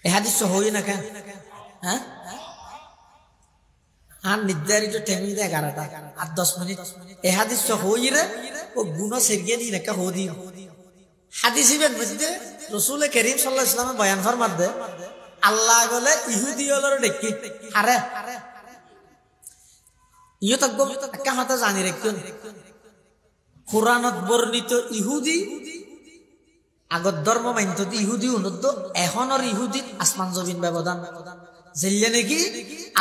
[SPEAKER 1] এই হাদিস তো হই না কেন হ্যাঁ আর নির্ধারিত টাইম দে 11টা আর 10 মিনিট এই হাদিস তো হই রে ও গুনাহ সেরিয়ে দি না কা হদি হাদিস ইবেন মধ্যে রাসূল করিম সাল্লাল্লাহু আলাইহি ওয়াসাল্লাম বয়ান ফরমাত দে আল্লাহ বলে ইহুদি হলর দেখি আরে ইও তো গম একটা কথা জানি রাখুন কুরআনত বর্ণিত ইহুদি আগত ধর্ম মানত ইহুদি উন্নত এখনর ইহুদি আসমান জমিন ব্যবধান জেলে নাকি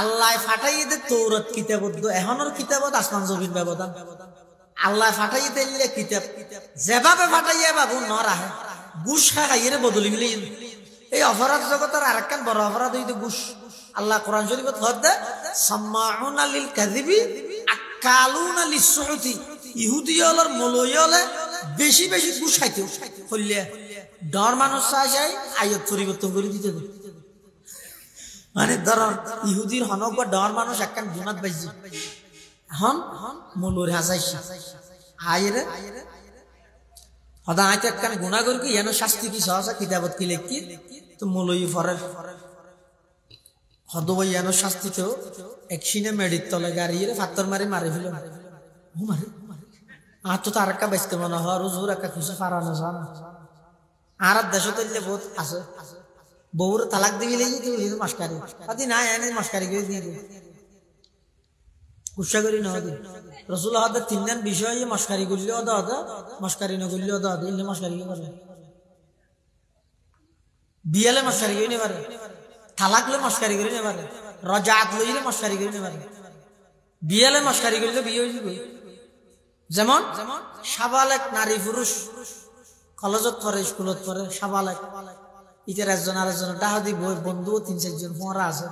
[SPEAKER 1] আল্লাহ ফাটাই দে তৌরাত কিতাবত এখনর কিতাবত আসমান জমিন ব্যবধান আল্লাহ ফাটাই দিলে কিতাব যেভাবে ফাটাইয়া বাবু নর আহে ঘুষ খাইয়ে বদলি মিলে এই অপরাধ জগতের আরেকখান বড় অপরাধ হইতে ঘুষ আল্লাহ কোরআন শরীফত হদে সাম্মাউনা লিল কাযিবি আকালুনা লিসসুহুতি ইহুদি হলর মৌলবী হলে বেশি বেশি ঘুষ খাইতে হইলে ডর মানুষ চাই আয়ত পরিবর্তন করে দিতে মানে ধর ইহুদির হনক বা ডর মানুষ একখান গুনাত বাইজি এখন মৌলবীর হাসাইছে আইরে হদা আইতে একখান গুনাহ করি কি এনো শাস্তি কি সহসা কিতাবত কি লেখি তো মৌলবী ফরের হদ বই এনো শাস্তি তো একশিনে মেডিত তলে গাড়িয়ে ফাত্তর মারি মারি ফেল মারে আর তো তার একটা বেচতে মনে হয় রোজুর একটা খুশি ফারানো যান আর দেশে তো বহুত আছে বউর তালাক দিবি লেগে তুই মাস্কারি আদি না এনে মাস্কারি করে দিয়ে গুসা করি না দি রাসূল হাতে তিনজন বিষয়ে মাস্কারি করলে ওদা ওদা মাস্কারি না করলে ওদা ওদা ইল্লে মাস্কারি করে বিয়ালে মাস্কারি করে নে পারে তালাক লে মাস্কারি করে নে পারে রাজাত লইলে মাস্কারি করে নে পারে বিয়ালে মাস্কারি করলে বিয়ে হয়ে যাবে যেমন সাবালেক নারী পুরুষ কলেজত পড়ে স্কুলত পড়ে সাবালেক ইটার একজন আরেকজন ডাহাদি বন্ধু 3-4 জন পড়া আছে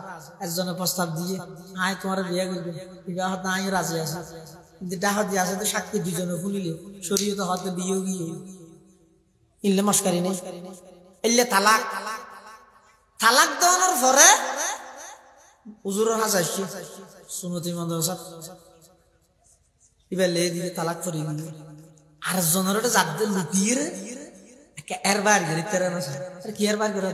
[SPEAKER 1] একজনে প্রস্তাব দিয়ে আয় তোমার বিয়ে করবে বিবাহ না আমি রাজি আছি কিন্তু ডাহাদি আছে তো সাক্ষী দুজনে ফুলিলে শরীয়ত হতে বিয়ে গিয়ে ইল্লে মস্কারি নেই ইল্লে তালাক তালাক দেওয়ানোর পরে হুজুরের হাজাইছে সুন্নতি মাদ্রাসা এবার লে দিয়ে তালাক করে দিল আর জনের জাত লুকিয়ে এরবার গেরিতেরা না স্যার কি এরবার করে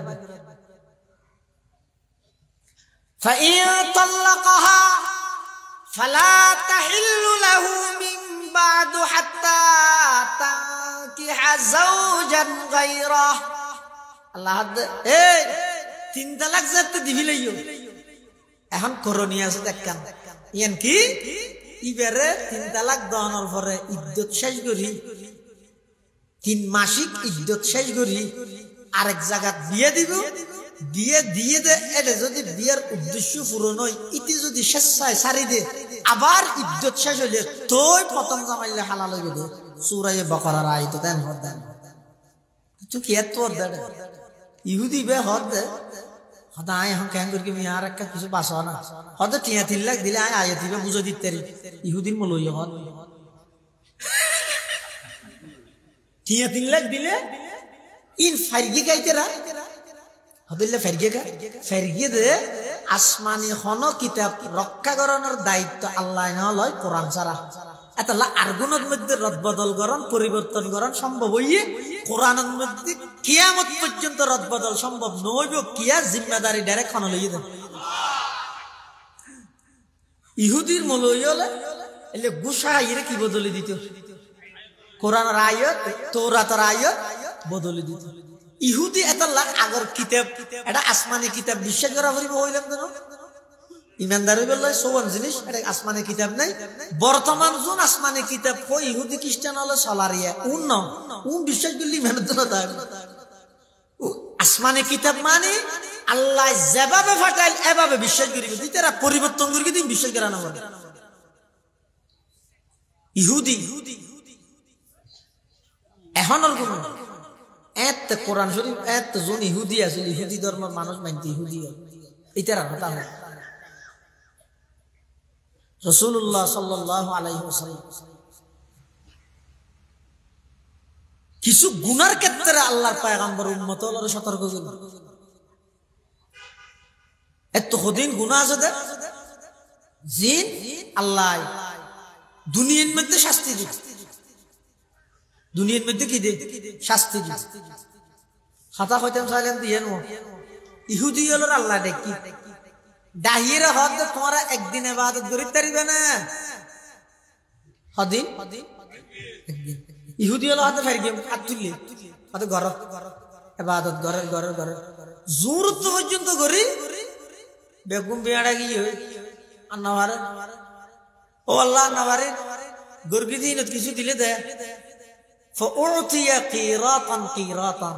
[SPEAKER 1] فإن طلقها فلا تحل له من بعد حتى تنكح زوجا غيره আল্লাহ এই 3 তালাক যাতে দিবি লইও এখন করণীয় আছে দেখকান ইয়ান কি ইবারে 3 তালাক দেওয়ানোর পরে ইদ্যত শেষ করি 3 মাসিক ইদ্যত শেষ করি আরেক জায়গা বিয়ে দিব বিয়ে দিয়ে দে এটা যদি বিয়ের উদ্দেশ্য পূরণ হয় ইতি যদি শেষায় সারি দে আবার ইদ্যত শেষ হইলে তোই প্রথম জামাইলে হালাল হইবে দে সূরা বাকারার আয়াত দেন হদ দেন তো কি এত দেন ইহুদি বে হদ দে হদা আয় এখন কেন করি আমি আর একটা কিছু বাসা না হদ 3 লাখ দিলে আয় আয়াত দিবে বুঝো দিতে ইহুদির মূল্য হদ 3 লাখ দিলে ইন ফারগি গাইতেরা হদিলে ফারগি দে আসমানি হন কিতাব রক্ষা করানোর দায়িত্ব আল্লাহ না লয় কোরআন ছাড়া এতলা আরগুনের মধ্যে রদবদল করণ পরিবর্তন করণ সম্ভব হইয়ে কোরআনের মধ্যে কিয়ামত পর্যন্ত রদবদল সম্ভব নইব কিয়া জিম্মেদারি ডাইরেক্ট খান লইয়ে দেন ইহুদির মূল্য হলে এলে গুসা ইরে কি বদলে দিত কোরআনের আয়াত তৌরাতের আয়াত বদলে দিত ইহুদি এতলা আগর কিতাব এটা আসমানি কিতাব বিশ্বাস করা হইব হইলাম কেন ইমানদারি বললে সমান জিনিস এটা আসমানি কিতাব নাই বর্তমান যোন আসমানি কিতাব কই ইহুদি খ্রিস্টান হলে সলারিয়া উন বিশ্বাস করলি মেহনত না তার আসমানি কিতাব মানে আল্লাহ যেভাবে ফাটাইল এভাবে বিশ্বাস করিবে দিতেরা পরিবর্তন করি দিন বিশ্বাস করা না ইহুদি এখনের কোন এত কোরআন শরীফ এত জন ইহুদি আছিল, ইহুদি ধর্মের মানুষ মানতে ইহুদি এটার কথা হয়। রাসূলুল্লাহ সাল্লাল্লাহু আলাইহি ওয়াসাল্লাম কিছু গুনার ক্ষেত্রে আল্লাহর পয়গম্বর উম্মতরে সতর্ক করলেন। এত কঠিন গুনাহ আছে যে জিন আল্লাহ দুনিয়ার মধ্যে শাস্তি দিবে, দুনিয়ার মধ্যে কি দে শাস্তি দিবে। কথা কইতাম চাইলেন দিয়ে নো ইহুদি হলো আল্লাহ দেখি দাহিরে হদ তোমরা একদিন ইবাদত করিতে পারবে না, হদিন একদিন ইহুদি হলো হাতে ফের গেম হাত তুললে হাতে ঘর ইবাদত ঘরের ঘরের ঘরের জোরত পর্যন্ত করি বেগুম বেড়া গিয়ে আন্নাবারে ও আল্লাহ আন্নাবারে গর্গি দিন কিছু দিলে দে ফাউতিয়া কিরাতান কিরাতান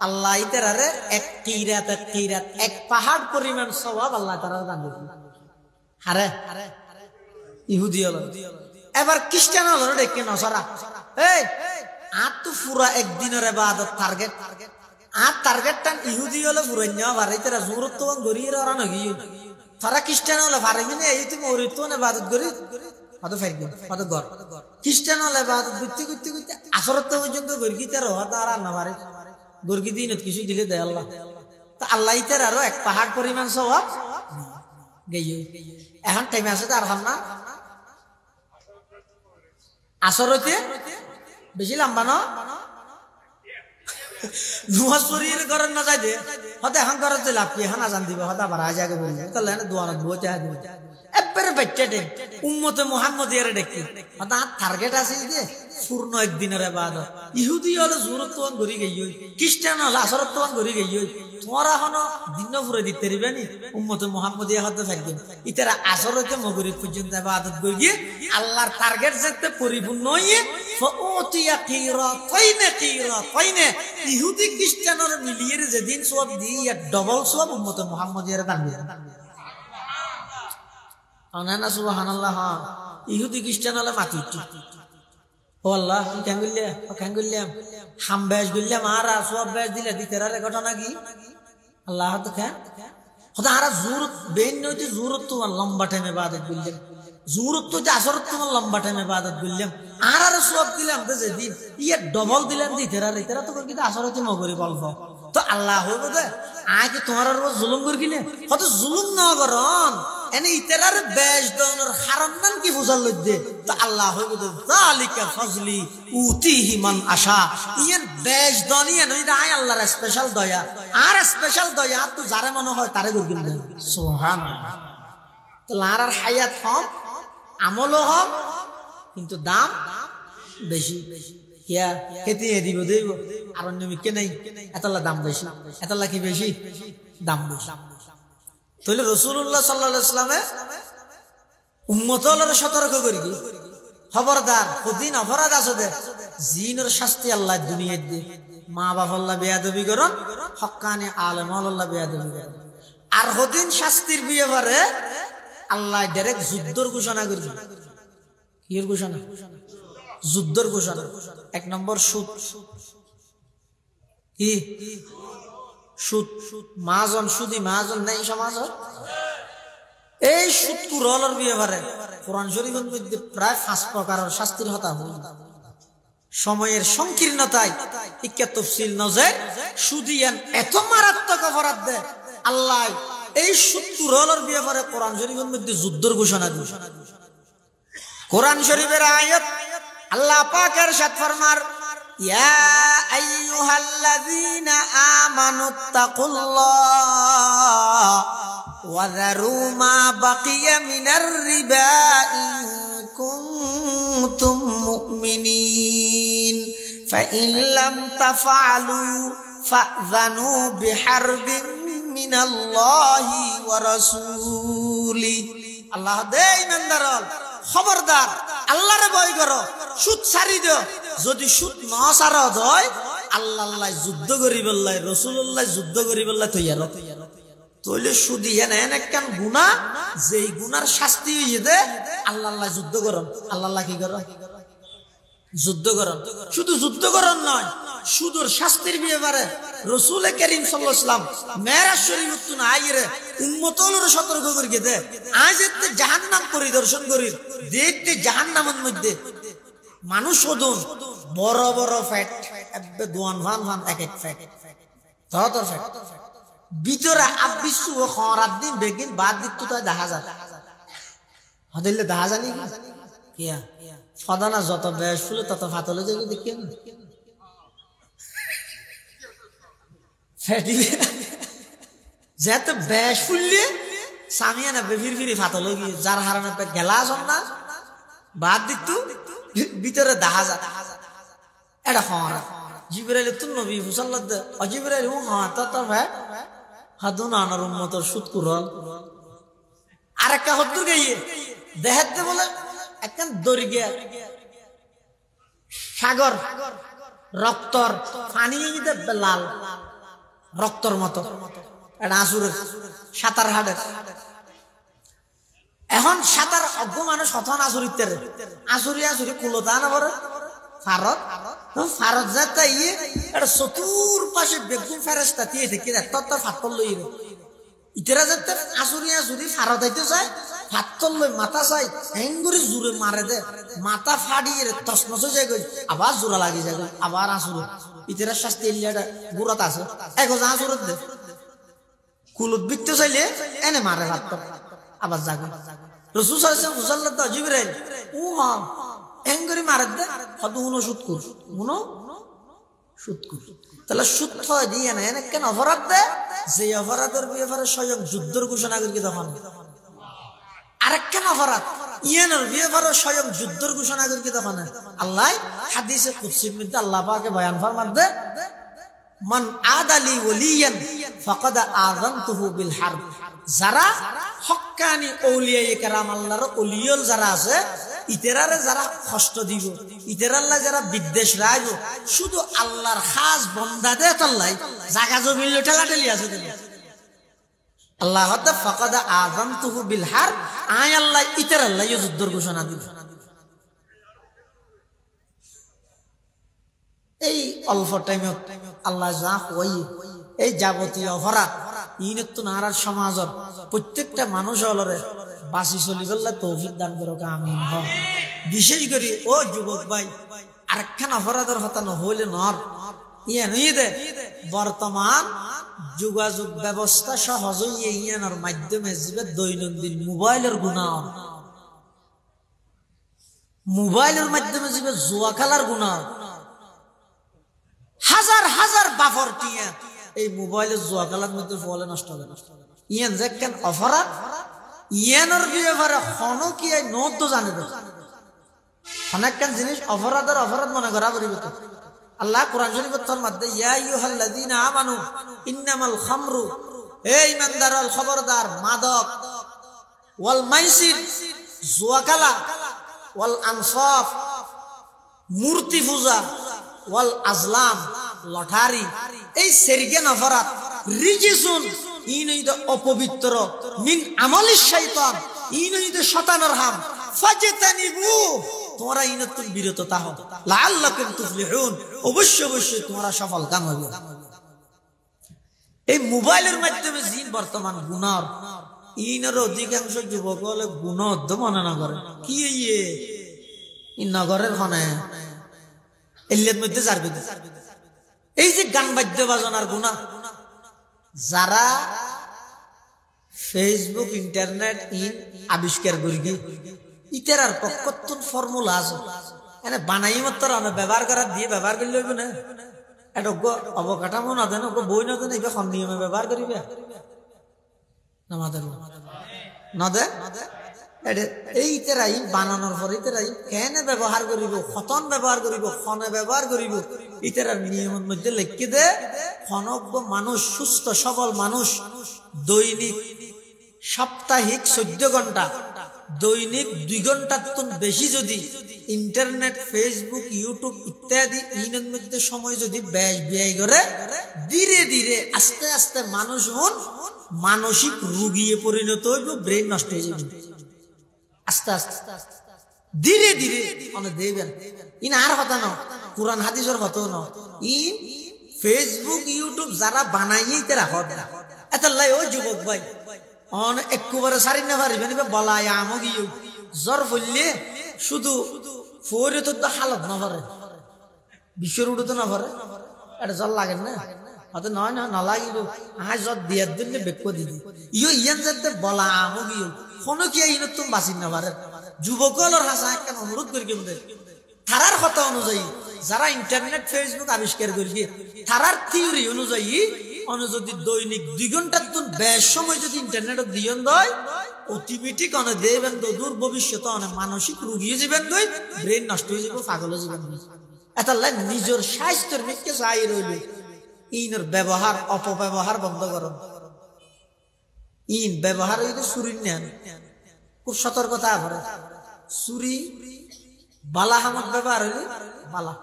[SPEAKER 1] আল্লাহ ইতারে এক কিরাত এক কিরাত এক পাহাড় পরিমাণ সওয়াব আল্লাহ তাআলা দান দিবেন। আরে ইহুদি হলো এবার খ্রিস্টান হলো দেখে নসরা এই আর তো পুরা একদিনের ইবাদত টার্গেট আর টার্গেটটা ইহুদি হলো পুরাইনা পারে তারা জোরত তো গরির ওরা নগি তারা খ্রিস্টান হলো পারে মানে এই তো মরিত না ইবাদত করি কত ফাইল কত ঘর খ্রিস্টান হলো ইবাদত করতে করতে করতে আসরত পর্যন্ত গর্গি তার হতারা না পারে গর্গি দিন কিছু দিলে দেয় আল্লাহ তো আল্লাহ ইতার আরো এক পাহাড় পরিমাণ সওয়াব গেই। এখন টাইম আছে আর না আসরতে বেশি লম্বা না নুয়া শরীর করেন না যাই দে হতে এখন করতে লাভ কি এখন আজান দিবে হতে আবার আজ আগে বলবে তাহলে দোয়ানত বই চাই দিবে এবারে বাচ্চাটে উম্মতে মুহাম্মদিয়ার দেখি হতে আর টার্গেট আছে যে পূর্ণ একদিনের ইবাদত। ইহুদি হলো জোরত তোয়ান ঘুরি গই খ্রিস্টান হলো আসরত তোয়ান ঘুরি গই তোমরা এখনো দিন ফুরে দিতে পারবে নি উম্মতে মুহাম্মদিয়া হতে থাকবে ইতারা আসরতে মগরিব পর্যন্ত ইবাদত করি গিয়ে আল্লাহর টার্গেট যেতে পরিপূর্ণ হইয়ে ফাউতিয়া কিরাতাইন কিরাতাইন ইহুদি খ্রিস্টানের মিলিয়ে যেদিন সওয়াব দিয়ে ডবল সওয়াব উম্মতে মুহাম্মদিয়ার দান দিবেন। আনানা সুবহানাল্লাহ ইহুদি খ্রিস্টান হলে মাটি ও আল্লাহ কেন গিল্লাম হাম বেশ গিল্লাম আর সব বেশ দিলে দিতেরারে ঘটনা কি আল্লাহ তো কেন হতে আর জোরত বেন নইতে জোরত তো লম্বা টাইমে ইবাদত করলাম জোরত তো আসরত তো লম্বা টাইমে ইবাদত করলাম আর সব দিলাম তো যেদিন ইয়ে ডবল দিলাম দিতেরারে এরা তো কিন্তু আসরতে মগরি বলব তো আল্লাহ হইব দে আগে তোমার জুলুম করে কিনে হয়তো জুলুম না করন এনে ইতারার বেশ দনের হারাম নাম কি বুঝাল লইদে তো আল্লাহ হইব দে যালিকা ফাজলি উতিহি মান আশা ইয়ের বেশ দনিয়া নই আয় আল্লাহর স্পেশাল দয়া আর স্পেশাল দয়া তো যারে মনে হয় তারে গর্গিন দেন সুবহানাল্লাহ। তো লারার হায়াত কম আমলও কম কিন্তু দাম বেশি কিয়া খেতে দিব দেব আর অন্য মিকে নাই এতলা দাম বেশি এতলা কি বেশি দাম বেশি। তাহলে রাসূলুল্লাহ সাল্লাল্লাহু আলাইহি ওয়াসাল্লামে উম্মতরে সতর্ক করি খবরদার কদিন অপরাধ আছে দে জিনের শাস্তি আল্লাহ দুনিয়াতে দে মা বাবা আল্লাহ বেয়াদবি করন হক্কানি আলেম আল্লাহ বেয়াদবি করন আর কদিন শাস্তির ব্যাপারে আল্লাহ ডাইরেক্ট যুদ্ধের ঘোষণা করবে। কি এর ঘোষণা? যুদ্ধের ঘোষণা। এক নম্বর সুদ কি সুদ মাজন সুদি মাজন নাই সমাজ এই সুদ কুরলের ব্যাপারে কোরআন শরীফের মধ্যে প্রায় 5 প্রকারের শাস্তির কথা হল। সময়ের সংকীর্ণতায় ইকা তাফসীল নজর সুদিয়ান এত মারাত্মক অপরাধ দেয় আল্লাহ এই সুদ কুরলের ব্যাপারে কোরআন শরীফের মধ্যে যুদ্ধের ঘোষণা দিয়েছে। কোরআন শরীফের আয়াত আল্লাহ পাক ইরশাদ ফরমার ইয়া আইয়ুহাল্লাযীনা আমানুত্তাকুল্লাহ ওয়া যারু মা বাকিয়া মিনার রিবা ইন কুনতুম মুমিনিন ফাইন লাম তাফআলু ফাযানু বিহারবিন মিনাল্লাহি ওয়া রাসূলি। আল্লাহ দে ইমানদার খবরদার আল্লাহরে ভয় করো সুদ ছাড়ি দিও যদি সুদ না ছাড়া হয় আল্লাহ আল্লাহ যুদ্ধ করি বললাই রাসূলুল্লাহ যুদ্ধ করি বললাই তৈয়ার তইলে সুদি এন একখান গুনাহ যেই গুনার শাস্তি হইয়ে দে আল্লাহ আল্লাহ যুদ্ধ করো আল্লাহ আল্লাহ কি করো যুদ্ধকরণ, শুধু যুদ্ধকরণ নয়, সুদূর শাস্তির ব্যাপারে রাসূল করিম সাল্লাল্লাহু আলাইহি ওয়াসাল্লাম মেরাজ শরীফ তুন আইরে উম্মতলর সতর্ক করে গেছে। আজ এতে জাহান্নাম পরিদর্শন করি, দেখতে জাহান্নামের মধ্যে মানুষ ওদন বড় বড় ফ্যাট, এবে দোয়ান ভান ভান এক এক ফ্যাট, তত ফ্যাট ভিতরে আবিসু ও খরাত দিন বেগিন বাদ দিত তো দেখা যায়। হদিলে দেখা জানি কিয়া সদানা যত বেশ ফুলে তত ফাতলে যাবে দেখি না ফ্যাটি যেত বেশ ফুললে সামিয়া না ফির ফিরি ফাতলে গিয়ে যার হারানো গেলা আসন না বাদ দিত ভিতরে দেখা যায়। এটা খরা জিবরাইল তুন নবী সাল্লাল্লাহু আলাইহি জিবরাইল ও হ্যাঁ তত ফ্যাট হাদুন আনার উম্মতর সুদ কুরল। আর একটা হদ্দুর গাইয়ে দেখাতে বলে একখান দরিগে সাগর রক্তর পানি লাল রক্তর মতো, এটা আসুরের সাঁতার হাটের। এখন সাঁতার অজ্ঞ মানুষ হতন আসুরিতে আসুরি আসুরি কুলতা না বড় ফারত ফারত যাতে ইয়ে এটা চতুর পাশে বেগুন ফেরেস্তা দিয়ে থেকে যায় তত ফাতল লই ইতেরা যাতে আসুরি আসুরি ফারত আইতে যায় ফাতল লই মাথা চাই হেঙ্গুরি জুড়ে মারে দে মাথা ফাড়িয়ে তসমস হয়ে যায়, আবার জোড়া লাগি যায়, আবার আসুরি ইতেরা শাস্তি ইল্লাটা গুড়াত আছে এক আসুরত দে কুলত বিকতে চাইলে এনে মারে ভাত আবার জাগে। রাসূল সাল্লাল্লাহু আলাইহি ওয়াসাল্লাম জিবরাইল ও মা এঙ্গরি মারে দে কত উনো সুদ কর উনো সুদ কর। তাহলে সুদ হয় দিয়ে না এনে কেন অপরাধ দে যে অপরাধের ব্যাপারে স্বয়ং যুদ্ধের ঘোষণা করি তখন আরেক কেন অপরাধ ইয়ানের ব্যাপারে স্বয়ং যুদ্ধের ঘোষণা করি তখন আল্লাহ হাদিসে কুদসির মধ্যে আল্লাহ পাকে বয়ান ফরমান দে মান আদালি ওয়ালিয়ান ফাকাদ আযানতুহু বিল হারব। যারা হক্কানি আউলিয়ায়ে কেরাম আল্লাহর ওলিয়ল যারা আছে ইতেরারে যারা কষ্ট দিব ইতেরাল্লাহ যারা বিদ্বেষ রাখবো শুধু আল্লাহর খাস বন্দা দে তাল্লাই জায়গা জমি ঠেলাঠেলি আছে আল্লাহ হতে ফাকাদ আযানতুহু বিল হারব, আয় আল্লাহ ইতেরাল্লাহ যুদ্ধের ঘোষণা দিব। এই অল্প টাইমে আল্লাহ যা হই এই যাবতীয় অপরাধ ইনত নারার সমাজের প্রত্যেকটা মানুষ হলরে বাঁচি চলিবেলা তৌফিক দান করুক আমিন। বিশেষ করে ও যুবক ভাই আরেকখান অপরাধের কথা নহইলে নর ইয়ে নই দে বর্তমান যোগাযোগ ব্যবস্থা সহজ হইয়ে ইয়ানোর মাধ্যমে যে দৈনন্দিন মোবাইলের গুনাহ, মোবাইলের মাধ্যমে যে জুয়া খেলার গুনাহ, হাজার হাজার বাফর টিয়া এই মোবাইলের জুয়া খেলার মধ্যে ফলে নষ্ট হবে। ইয়ান যে কেন অপরাধ ইয়ানোর ব্যাপারে হন কি নোট তো জানে না অনেক কেন জিনিস অপরাধের অপরাধ মনে করা পরিবর্ত। আল্লাহ কোরআন শরীফের মধ্যে ইয়া আইয়ুহাল্লাযীনা আমানু ইন্নামাল খামরু, হে ঈমানদারল খবরদার মাদক, ওয়াল মাইসির জুয়া খেলা, ওয়াল আনসাফ মূর্তি পূজা, ওয়াল আজলাম লটারি, এই সেরগেন অপরাধ রিজিসুন ইনইদ অপবিত্র মিন আমালিশ শাইতান ইনইদ শয়তানের হাম ফাজতানিবু, তোমরা ইনতুন বিরত থাকো লাআল্লাকুম তুফলিহুন, অবশ্যই অবশ্যই তোমরা সফল কাম হবে। এই মোবাইলের মাধ্যমে জিন বর্তমান গুনার ইনের অধিকাংশ যুবক হলে গুণদ্ধ মনে না করে কি ইয়ে ইন নগরের হনে এলিয়ার মধ্যে যারবে। এই যে গান বাদ্য বাজনার গুনাহ যারা ফেসবুক ইন্টারনেট ইন আবিষ্কার করি ইতার পক্ষতুন ফর্মুলা আছে এনে বানাই মাত্র আমরা ব্যবহার করার দিয়ে ব্যবহার করলে হইব না, এটা অবকাঠামো না দেন বই না দেন এইবার নিয়মে ব্যবহার করিবে না দে এই তেরাই বানানোর পর ইতেরাই কেনে ব্যবহার করিব, খতন ব্যবহার করিব, খনে ব্যবহার করিব, ইতেরার নিয়মের মধ্যে লিখে দে খনজ্ঞ মানুষ সুস্থ সবল মানুষ দৈনিক সাপ্তাহিক 14 ঘন্টা দৈনিক 2 ঘন্টার তো বেশি যদি ইন্টারনেট ফেসবুক ইউটিউব ইত্যাদি ইনের মধ্যে সময় যদি ব্যয় করে ধীরে ধীরে আস্তে আস্তে মানুষ মানসিক রোগীয়ে পরিণত হইব, ব্রেন নষ্ট হয়ে যাবে আস্তে আস্তে। ধীরে ধীরে অনেক দেবেন ইন আর কথা ন কোরআন হাদিসের কথা ন ইন ফেসবুক ইউটিউব যারা বানাইয়েই তারা হদ এটা লাই ও যুবক ভাই অন একবারে সারি না পারিবেন বলাই আমগিও জ্বর ফললে শুধু ফোরে তো হালত না পারে বিশ্বের উঠে তো না পারে এটা জ্বর লাগে না হয়তো নয় না নালাগিব আয় জ্বর দিয়ার জন্য বেক্য দিদি ইও ইয়ান যাতে বলা আমগিও কোনো কি ইন তুমি বাঁচিন না পারে যুবকলের হাসা একটা অনুরোধ করি কেমন তারার কথা অনুযায়ী যারা ইন্টারনেট ফেসবুক আবিষ্কার করেছে তারার থিওরি অনুযায়ী যদি দৈনিক 2 ঘন্টার বেশ সময় যদি ইন্টারনেট দিয়ন দেয় অটোমেটিক অনেক দেবেন দূর ভবিষ্যতে অনেক মানসিক রোগী যাবেন দই ব্রেন নষ্ট হয়ে যাবে পাগল হয়ে যাবেন এটা নিজের স্বাস্থ্যের মিথ্যে চাই রইল ইনের ব্যবহার অপব্যবহার বন্ধ করুন ইন ব্যবহার হইলে চুরি নেন খুব সতর্কতা করে চুরি বালা হামত ব্যবহার হইলে বালা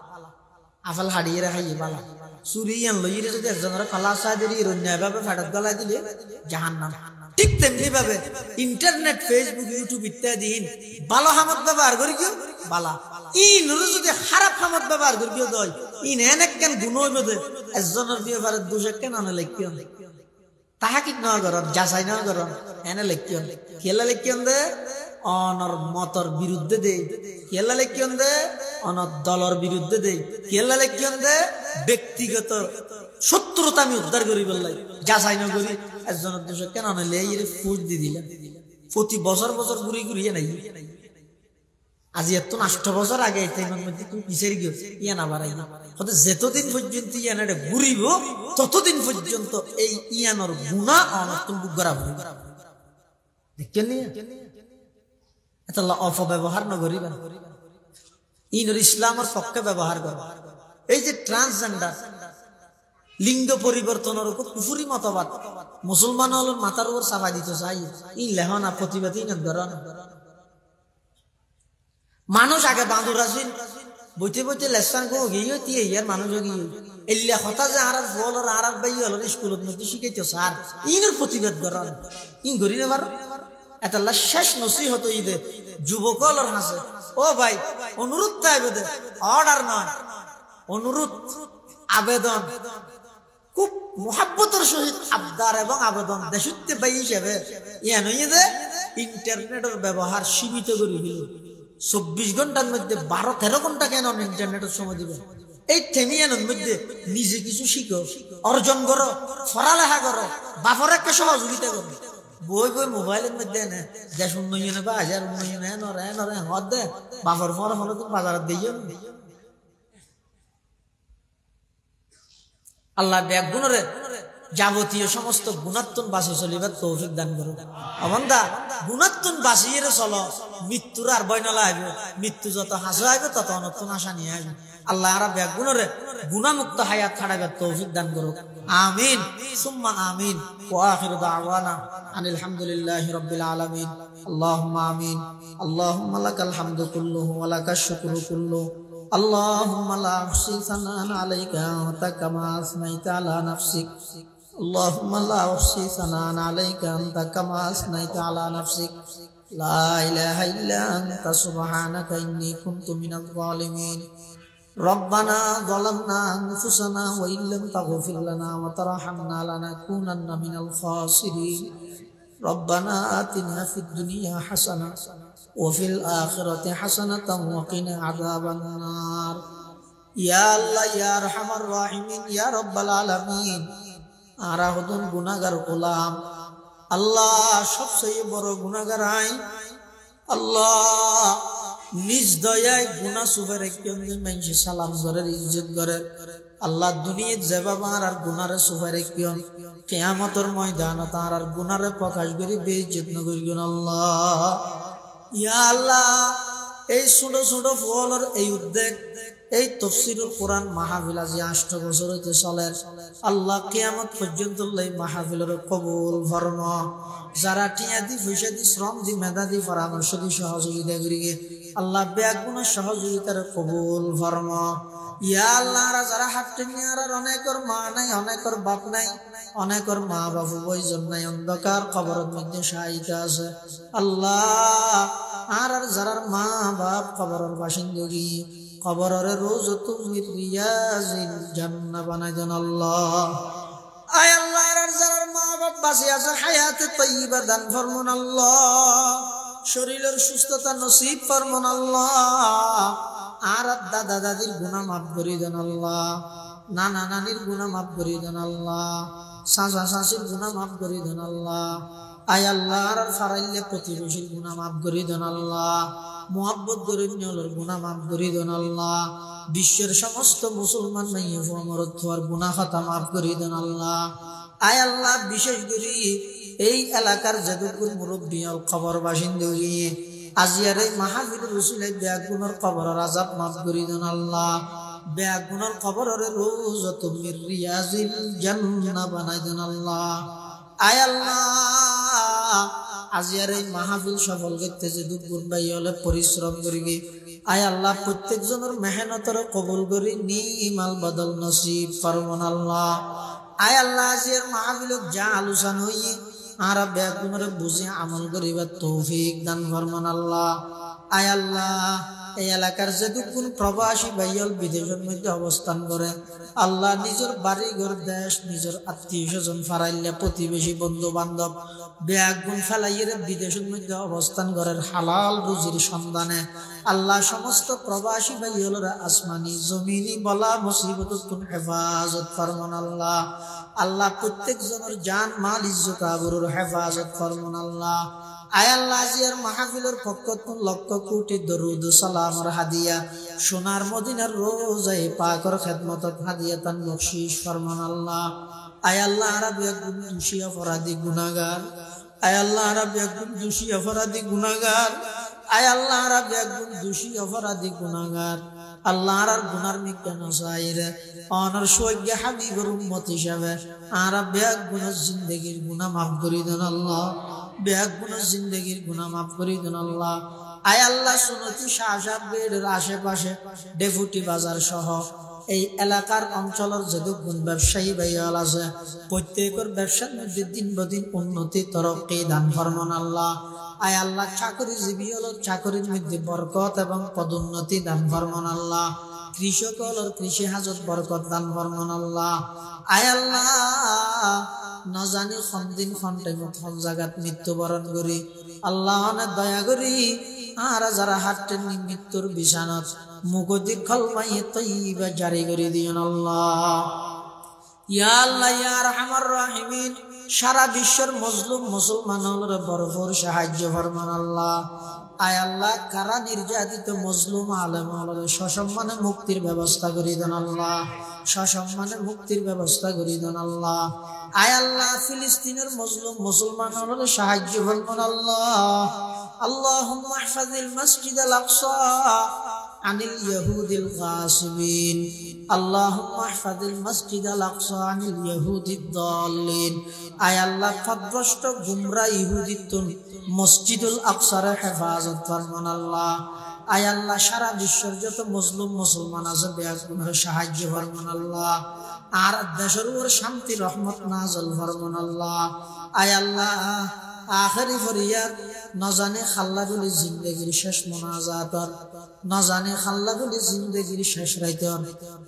[SPEAKER 1] আফাল হাড়িয়ে রাখাই বালা চুরি আন লইরে যদি একজনের কলা সাহায্যে অন্যায়ভাবে ফাটাত গলায় দিলে জাহান্নাম ঠিক তেমনি ভাবে ইন্টারনেট ফেসবুক ইউটিউব ইত্যাদি ভালো হামত ব্যবহার করি কেউ বালা ইন যদি খারাপ হামত ব্যবহার করি কেউ দয় ইন এন একখান গুণ হইব দে একজনের ব্যবহারের দোষ একখান আনে লেখিয়ন তাহা কি নয় গরম যাচাই নয় গরম এনে লেখিয়ন খেলা লেখিয়ন দে অনর মতর বিরুদ্ধে দে খেলা লেখিয়ন দে অনর দলর বিরুদ্ধে দে খেলা লেখিয়ন দে ব্যক্তিগত শত্রুতা আমি উদ্ধার করি বললাই যাচাই না করি একজনের দোষ কেন আনলে এর ফুজ দিয়ে দিলাম প্রতি বছর বছর ঘুরি ঘুরিয়ে নাই আজি এত 8 বছর আগে তুমি বিচারি গিয়ে ইয়া না বাড়াই না হয়তো যতদিন পর্যন্ত ইয়ানাটা ঘুরিব ততদিন পর্যন্ত এই ইয়ানোর গুণা অনর্থন বুক করা হবে দেখছেন এটা অপব্যবহার না করিবেন ইনর ইসলামের পক্ষে ব্যবহার কর এই যে ট্রান্সজেন্ডার লিঙ্গ পরিবর্তনের উপর কুফুরি মতবাদ মুসলমান হল মাথার উপর চাপা দিতে চাই ই লেহনা প্রতিবাদী ধরন মানুষ আগে বাঁধুর আসিন বইতে বইতে লেসান গো গিয়ে তি ইয়ার মানুষ গিয়ে এলিয়া কথা যে আর বল আর বাই হল স্কুলত মধ্যে শিখাইতে স্যার ইনের প্রতিবাদ করেন ইন করি না পারো এটা শেষ নসিহত ঈদে যুবকলর হাসে ও ভাই অনুরোধ চাইবে দে অর্ডার নয় অনুরোধ আবেদন খুব মোহাব্বতের সহিত আবদার এবং আবেদন দেশত্বে পাই হিসেবে ইয়া নয় যে ইন্টারনেটের ব্যবহার সীমিত করে দিল 24 ঘন্টার মধ্যে 12-13 ঘন্টা কেন ইন্টারনেটের সময় দিবে এই থেমিয়ানের মধ্যে নিজে কিছু শিখো অর্জন করো পড়ালেখা করো বাপর একটা সহযোগিতা করো বই বই মোবাইলের মধ্যে না দেশ উন্নয়নে বা হাজার উন্নয়নে নরে হদ দে বাপর ফলে ফলে তুমি বাজার দিয়ে আল্লাহ ব্যাগ গুণরে যাবতীয় সমস্ত গুণাত্মন বাসি চলিবার তৌফিক দান করো অমন্দা গুণাত্মন বাসিয়ে চলো মৃত্যুর আর বয় নলা আইব মৃত্যু যত হাসা আইবে তত নতুন আশা নিয়ে আসবে আল্লাহ আর ব্যাগ গুণরে গুণামুক্ত হায়াত ছাড়াবার তৌফিক দান করো আমিন সুম্মা আমিন ওয়া আখিরু দাওয়ানা আনিল হামদুলিল্লাহি রাব্বিল আলামিন আল্লাহুম্মা আমিন আল্লাহুম্মা লাকাল হামদু কুল্লুহু ওয়া লাকাশ শুকরু কুল্লুহু اللهم لا أحصي ثناء عليك أنت كما أثنيت على نفسك اللهم لا أحصي ثناء عليك أنت كما أثنيت على نفسك لا إله إلا أنت سبحانك إني كنت من الظالمين ربنا ظلمنا أنفسنا وإن لم تغفر لنا وترحمنا لنكونن من الخاسرين ربنا آتنا في الدنيا حسنة وفي الآخرة حسنة وقنا عذاب النار يا الله يا أرحم الراحمين يا رب العالمين আরাহদন গুনাহগার গোলাম আল্লাহ সবচেয়ে বড় গুনাহগার আই আল্লাহ নিজ দয়ায় গুনাহ সুবের একজন মানুষ সালাম করে ইজ্জত করে আল্লাহ দুনিয়াত যেভাবে আর গুনারে সুবের একজন কিয়ামতের ময়দানে তার আর গুনারে প্রকাশ করে বেইজ্জত না করিবেন আল্লাহ ইয়া আল্লাহ এই ছোট ছোট ফলের এই উদ্যোগ এই তাফসীরুল কোরআন মাহফিল আজি 8 বছর হইতে চলে আল্লাহ কিয়ামত পর্যন্ত এই মাহফিলের কবুল ফরমা যারা টিয়া দি পয়সা দি শ্রম দি মেধা দি পরামর্শ দি সহযোগিতা করিগে আল্লাহ বেগুন সহযোগিতার কবুল ফরমা ইয়া আল্লাহ যারা হাতে নিয়ার অনেকের মা নাই অনেকের বাপ নাই অনেকের মা বাবু বইজন নাই অন্ধকার কবরের মধ্যে শায়িত আছে আল্লাহ আর যারার মা বাপ কবরের বাসিন্দগি কবরের রোজাতুম মির রিয়াজিল জান্নাহ বানাই দেন আল্লাহ। আয় আল্লাহ, আর যারার মা বাপ বাঁচে আছে হায়াতে তাইয়্যিবা দান ফরমান আল্লাহ, শরীরের সুস্থতা নসিব ফরমান আল্লাহ। আর দাদা দাদির গুনাহ মাফ করে দেন আল্লাহ, নানা নানির গুনাহ মাফ করে দেন আল্লাহ, চাচা চাচির গুনাহ মাফ করে দেন আল্লাহ। আয় আল্লাহ, আর ফারাইলে প্রতিবেশীর গুনাহ মাফ করে দেন আল্লাহ, মুহাব্বত গরিব নিয়লের গুনাহ মাফ করে দেন আল্লাহ। বিশ্বের সমস্ত মুসলমান মাইয়ে মরদ তোমার গুনাহ খাতা মাফ করে দেন আল্লাহ। আয় আল্লাহ, বিশেষ করে এই এলাকার যদুপুর মুরব্বী খবর বাসিন্দগি আজিয়ার এই মাহফিল রসুলের বেয়াগুনের কবরের আযাব মাফ করে দেন আল্লাহ, বেয়াগুনের কবরের রওজাতুম মির রিয়াজিল জান্নাহ বানাই দেন আল্লাহ। আয় আল্লাহ, আজিয়ার এই মাহফিল সফল করতে যে দুপুর ভাই হলে পরিশ্রম করিবি, আয় আল্লাহ প্রত্যেক জনের মেহনতের কবুল করি নিমাল বদল নসিব ফরমান আল্লাহ। আয় আল্লাহ, আজিয়ার মাহফিল যা আলোচনা হইয়ে আর বেগুনের বুঝে আমল করিবার তৌফিক দান ফরমান আল্লাহ। আয় আল্লাহ, এই এলাকার যেটুকুন প্রবাসী ভাইয়ল বিদেশের মধ্যে অবস্থান করে আল্লাহ, নিজের বাড়ি ঘর দেশ নিজের আত্মীয় স্বজন ফারাইল্লা প্রতিবেশী বন্ধু বান্ধব বেগুন ফেলাইয়ের বিদেশের মধ্যে অবস্থান করার হালাল রুজির সন্ধানে আল্লাহ সমস্ত প্রবাসী ভাইয়লরা আসমানি জমিনি বলা মুসিবত হেফাজত ফরমান আল্লাহ। আল্লাহ প্রত্যেক জনের জান মাল ইজ্জত আবরুর হেফাজত ফরমান আল্লাহ। আয় আল্লাহ, আজিয়ার মাহফিলের পক্ষ লক্ষ কোটি দরুদ সালামর হাদিয়া সোনার মদিনার রোজায়ে পাকের খেদমতত হাদিয়াতান বখশিশ ফরমান আল্লাহ। আয় আল্লাহ, আরব একগুণ দোষী অপরাধী গুনাহগার, আয় আল্লাহ আরব একগুণ দোষী অপরাধী গুনাহগার, আয় আল্লাহ আরব একগুণ দোষী অপরাধী গুনাহগার। আল্লাহ আর গুনার মিজ্ঞান সাইরে অনর সৈজ্ঞ হাবিবের উম্মত হিসাবে আর বেয়াক গুনার জিন্দগির গুনাহ মাফ করে দেন আল্লাহ, বেয়াক গুনার জিন্দগির গুনাহ মাফ করে দেন আল্লাহ। আয় আল্লাহ, সুনতি শাহজাদ বেড়ের আশেপাশে ডেপুটি বাজার সহ এই এলাকার অঞ্চলের যতগুণ ব্যবসায়ী ভাইয়াল আছে প্রত্যেকের ব্যবসার মধ্যে দিন বদিন উন্নতি তরক্কি দান ফরমান আল্লাহ। আয় আল্লাহ, চাকরিজীবী হল চাকরির মধ্যে বরকত এবং পদোন্নতি দান ফরমান আল্লাহ, কৃষক হল কৃষি হাজত বরকত দান ফরমান আল্লাহ। আয় আল্লাহ, না জানি দিন কোন জায়গাত মৃত্যুবরণ করি আল্লাহ দয়া করি আর যারা হাঁটেন মৃত্যুর বিছানাত মুগদি কলমায়ে তাইয়্যিবা জারি করে দিন আল্লাহ। ইয়া আল্লাহ ইয়া আরহামার রাহিমিন, সারা বিশ্বের মজলুম মুসলমানদের ভরপুর সাহায্য ফরমান আল্লাহ। আয় আল্লাহ, কারা নির্যাতিত মজলুম আলেম সসম্মানে মুক্তির ব্যবস্থা করে দেন আল্লাহ, সসম্মানে মুক্তির ব্যবস্থা করে দেন আল্লাহ। আয় আল্লাহ, ফিলিস্তিনের মজলুম মুসলমানদের সাহায্য ফরমান আল্লাহ। আল্লাহুম্মা ইহফাজিল মসজিদাল আকসা আনিল ইয়াহুদিল গাসিবিন, আল্লাহুম্মা ইহফাজিল মসজিদাল আকসা আনিল ইয়াহুদিদ দাল্লিন। আয় আল্লাহ, পথভ্রষ্ট গুমরা ইহুদিত্তুন মসজিদুল আকসার হেফাজত ফরমান আল্লাহ। আয় আল্লাহ, সারা বিশ্বের যত মজলুম মুসলমান আছে বেয়াগুনের সাহায্য ফরমান আল্লাহ, আর দেশের উপর শান্তি রহমত নাযিল ফরমান আল্লাহ। আয় আল্লাহ, আখেরি ফরিয়াদ নজানে খাল্লাগুলি জিন্দগির শেষ মোনাজাতর, নজানে খাল্লাগুলি জিন্দগির শেষ রাইতর,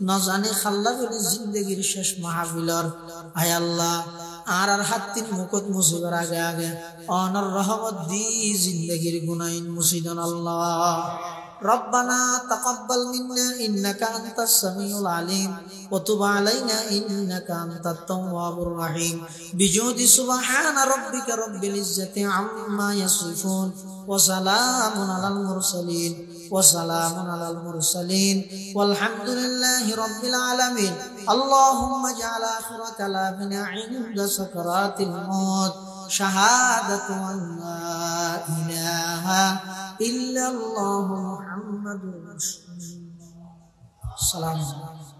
[SPEAKER 1] নজানে খাল্লাগুলি জিন্দগির শেষ মাহফিলর। আয় আল্লাহ, আর হাত্তিন মুকত মুসিবার আগে আগে অনর রহমত দি জিন্দগির গুনাইন মুসিদন আল্লাহ। ربنا تقبل منا إنك أنت السميع العليم وتب علينا إنك أنت التواب الرحيم بجود سبحان ربك رب العزة عما يصفون وسلام على المرسلين والحمد لله رب العالمين. اللهم اجعل آخر كلامنا عند سكرات الموت شهادة أن لا إله إلا الله محمد رسول الله. السلام عليكم.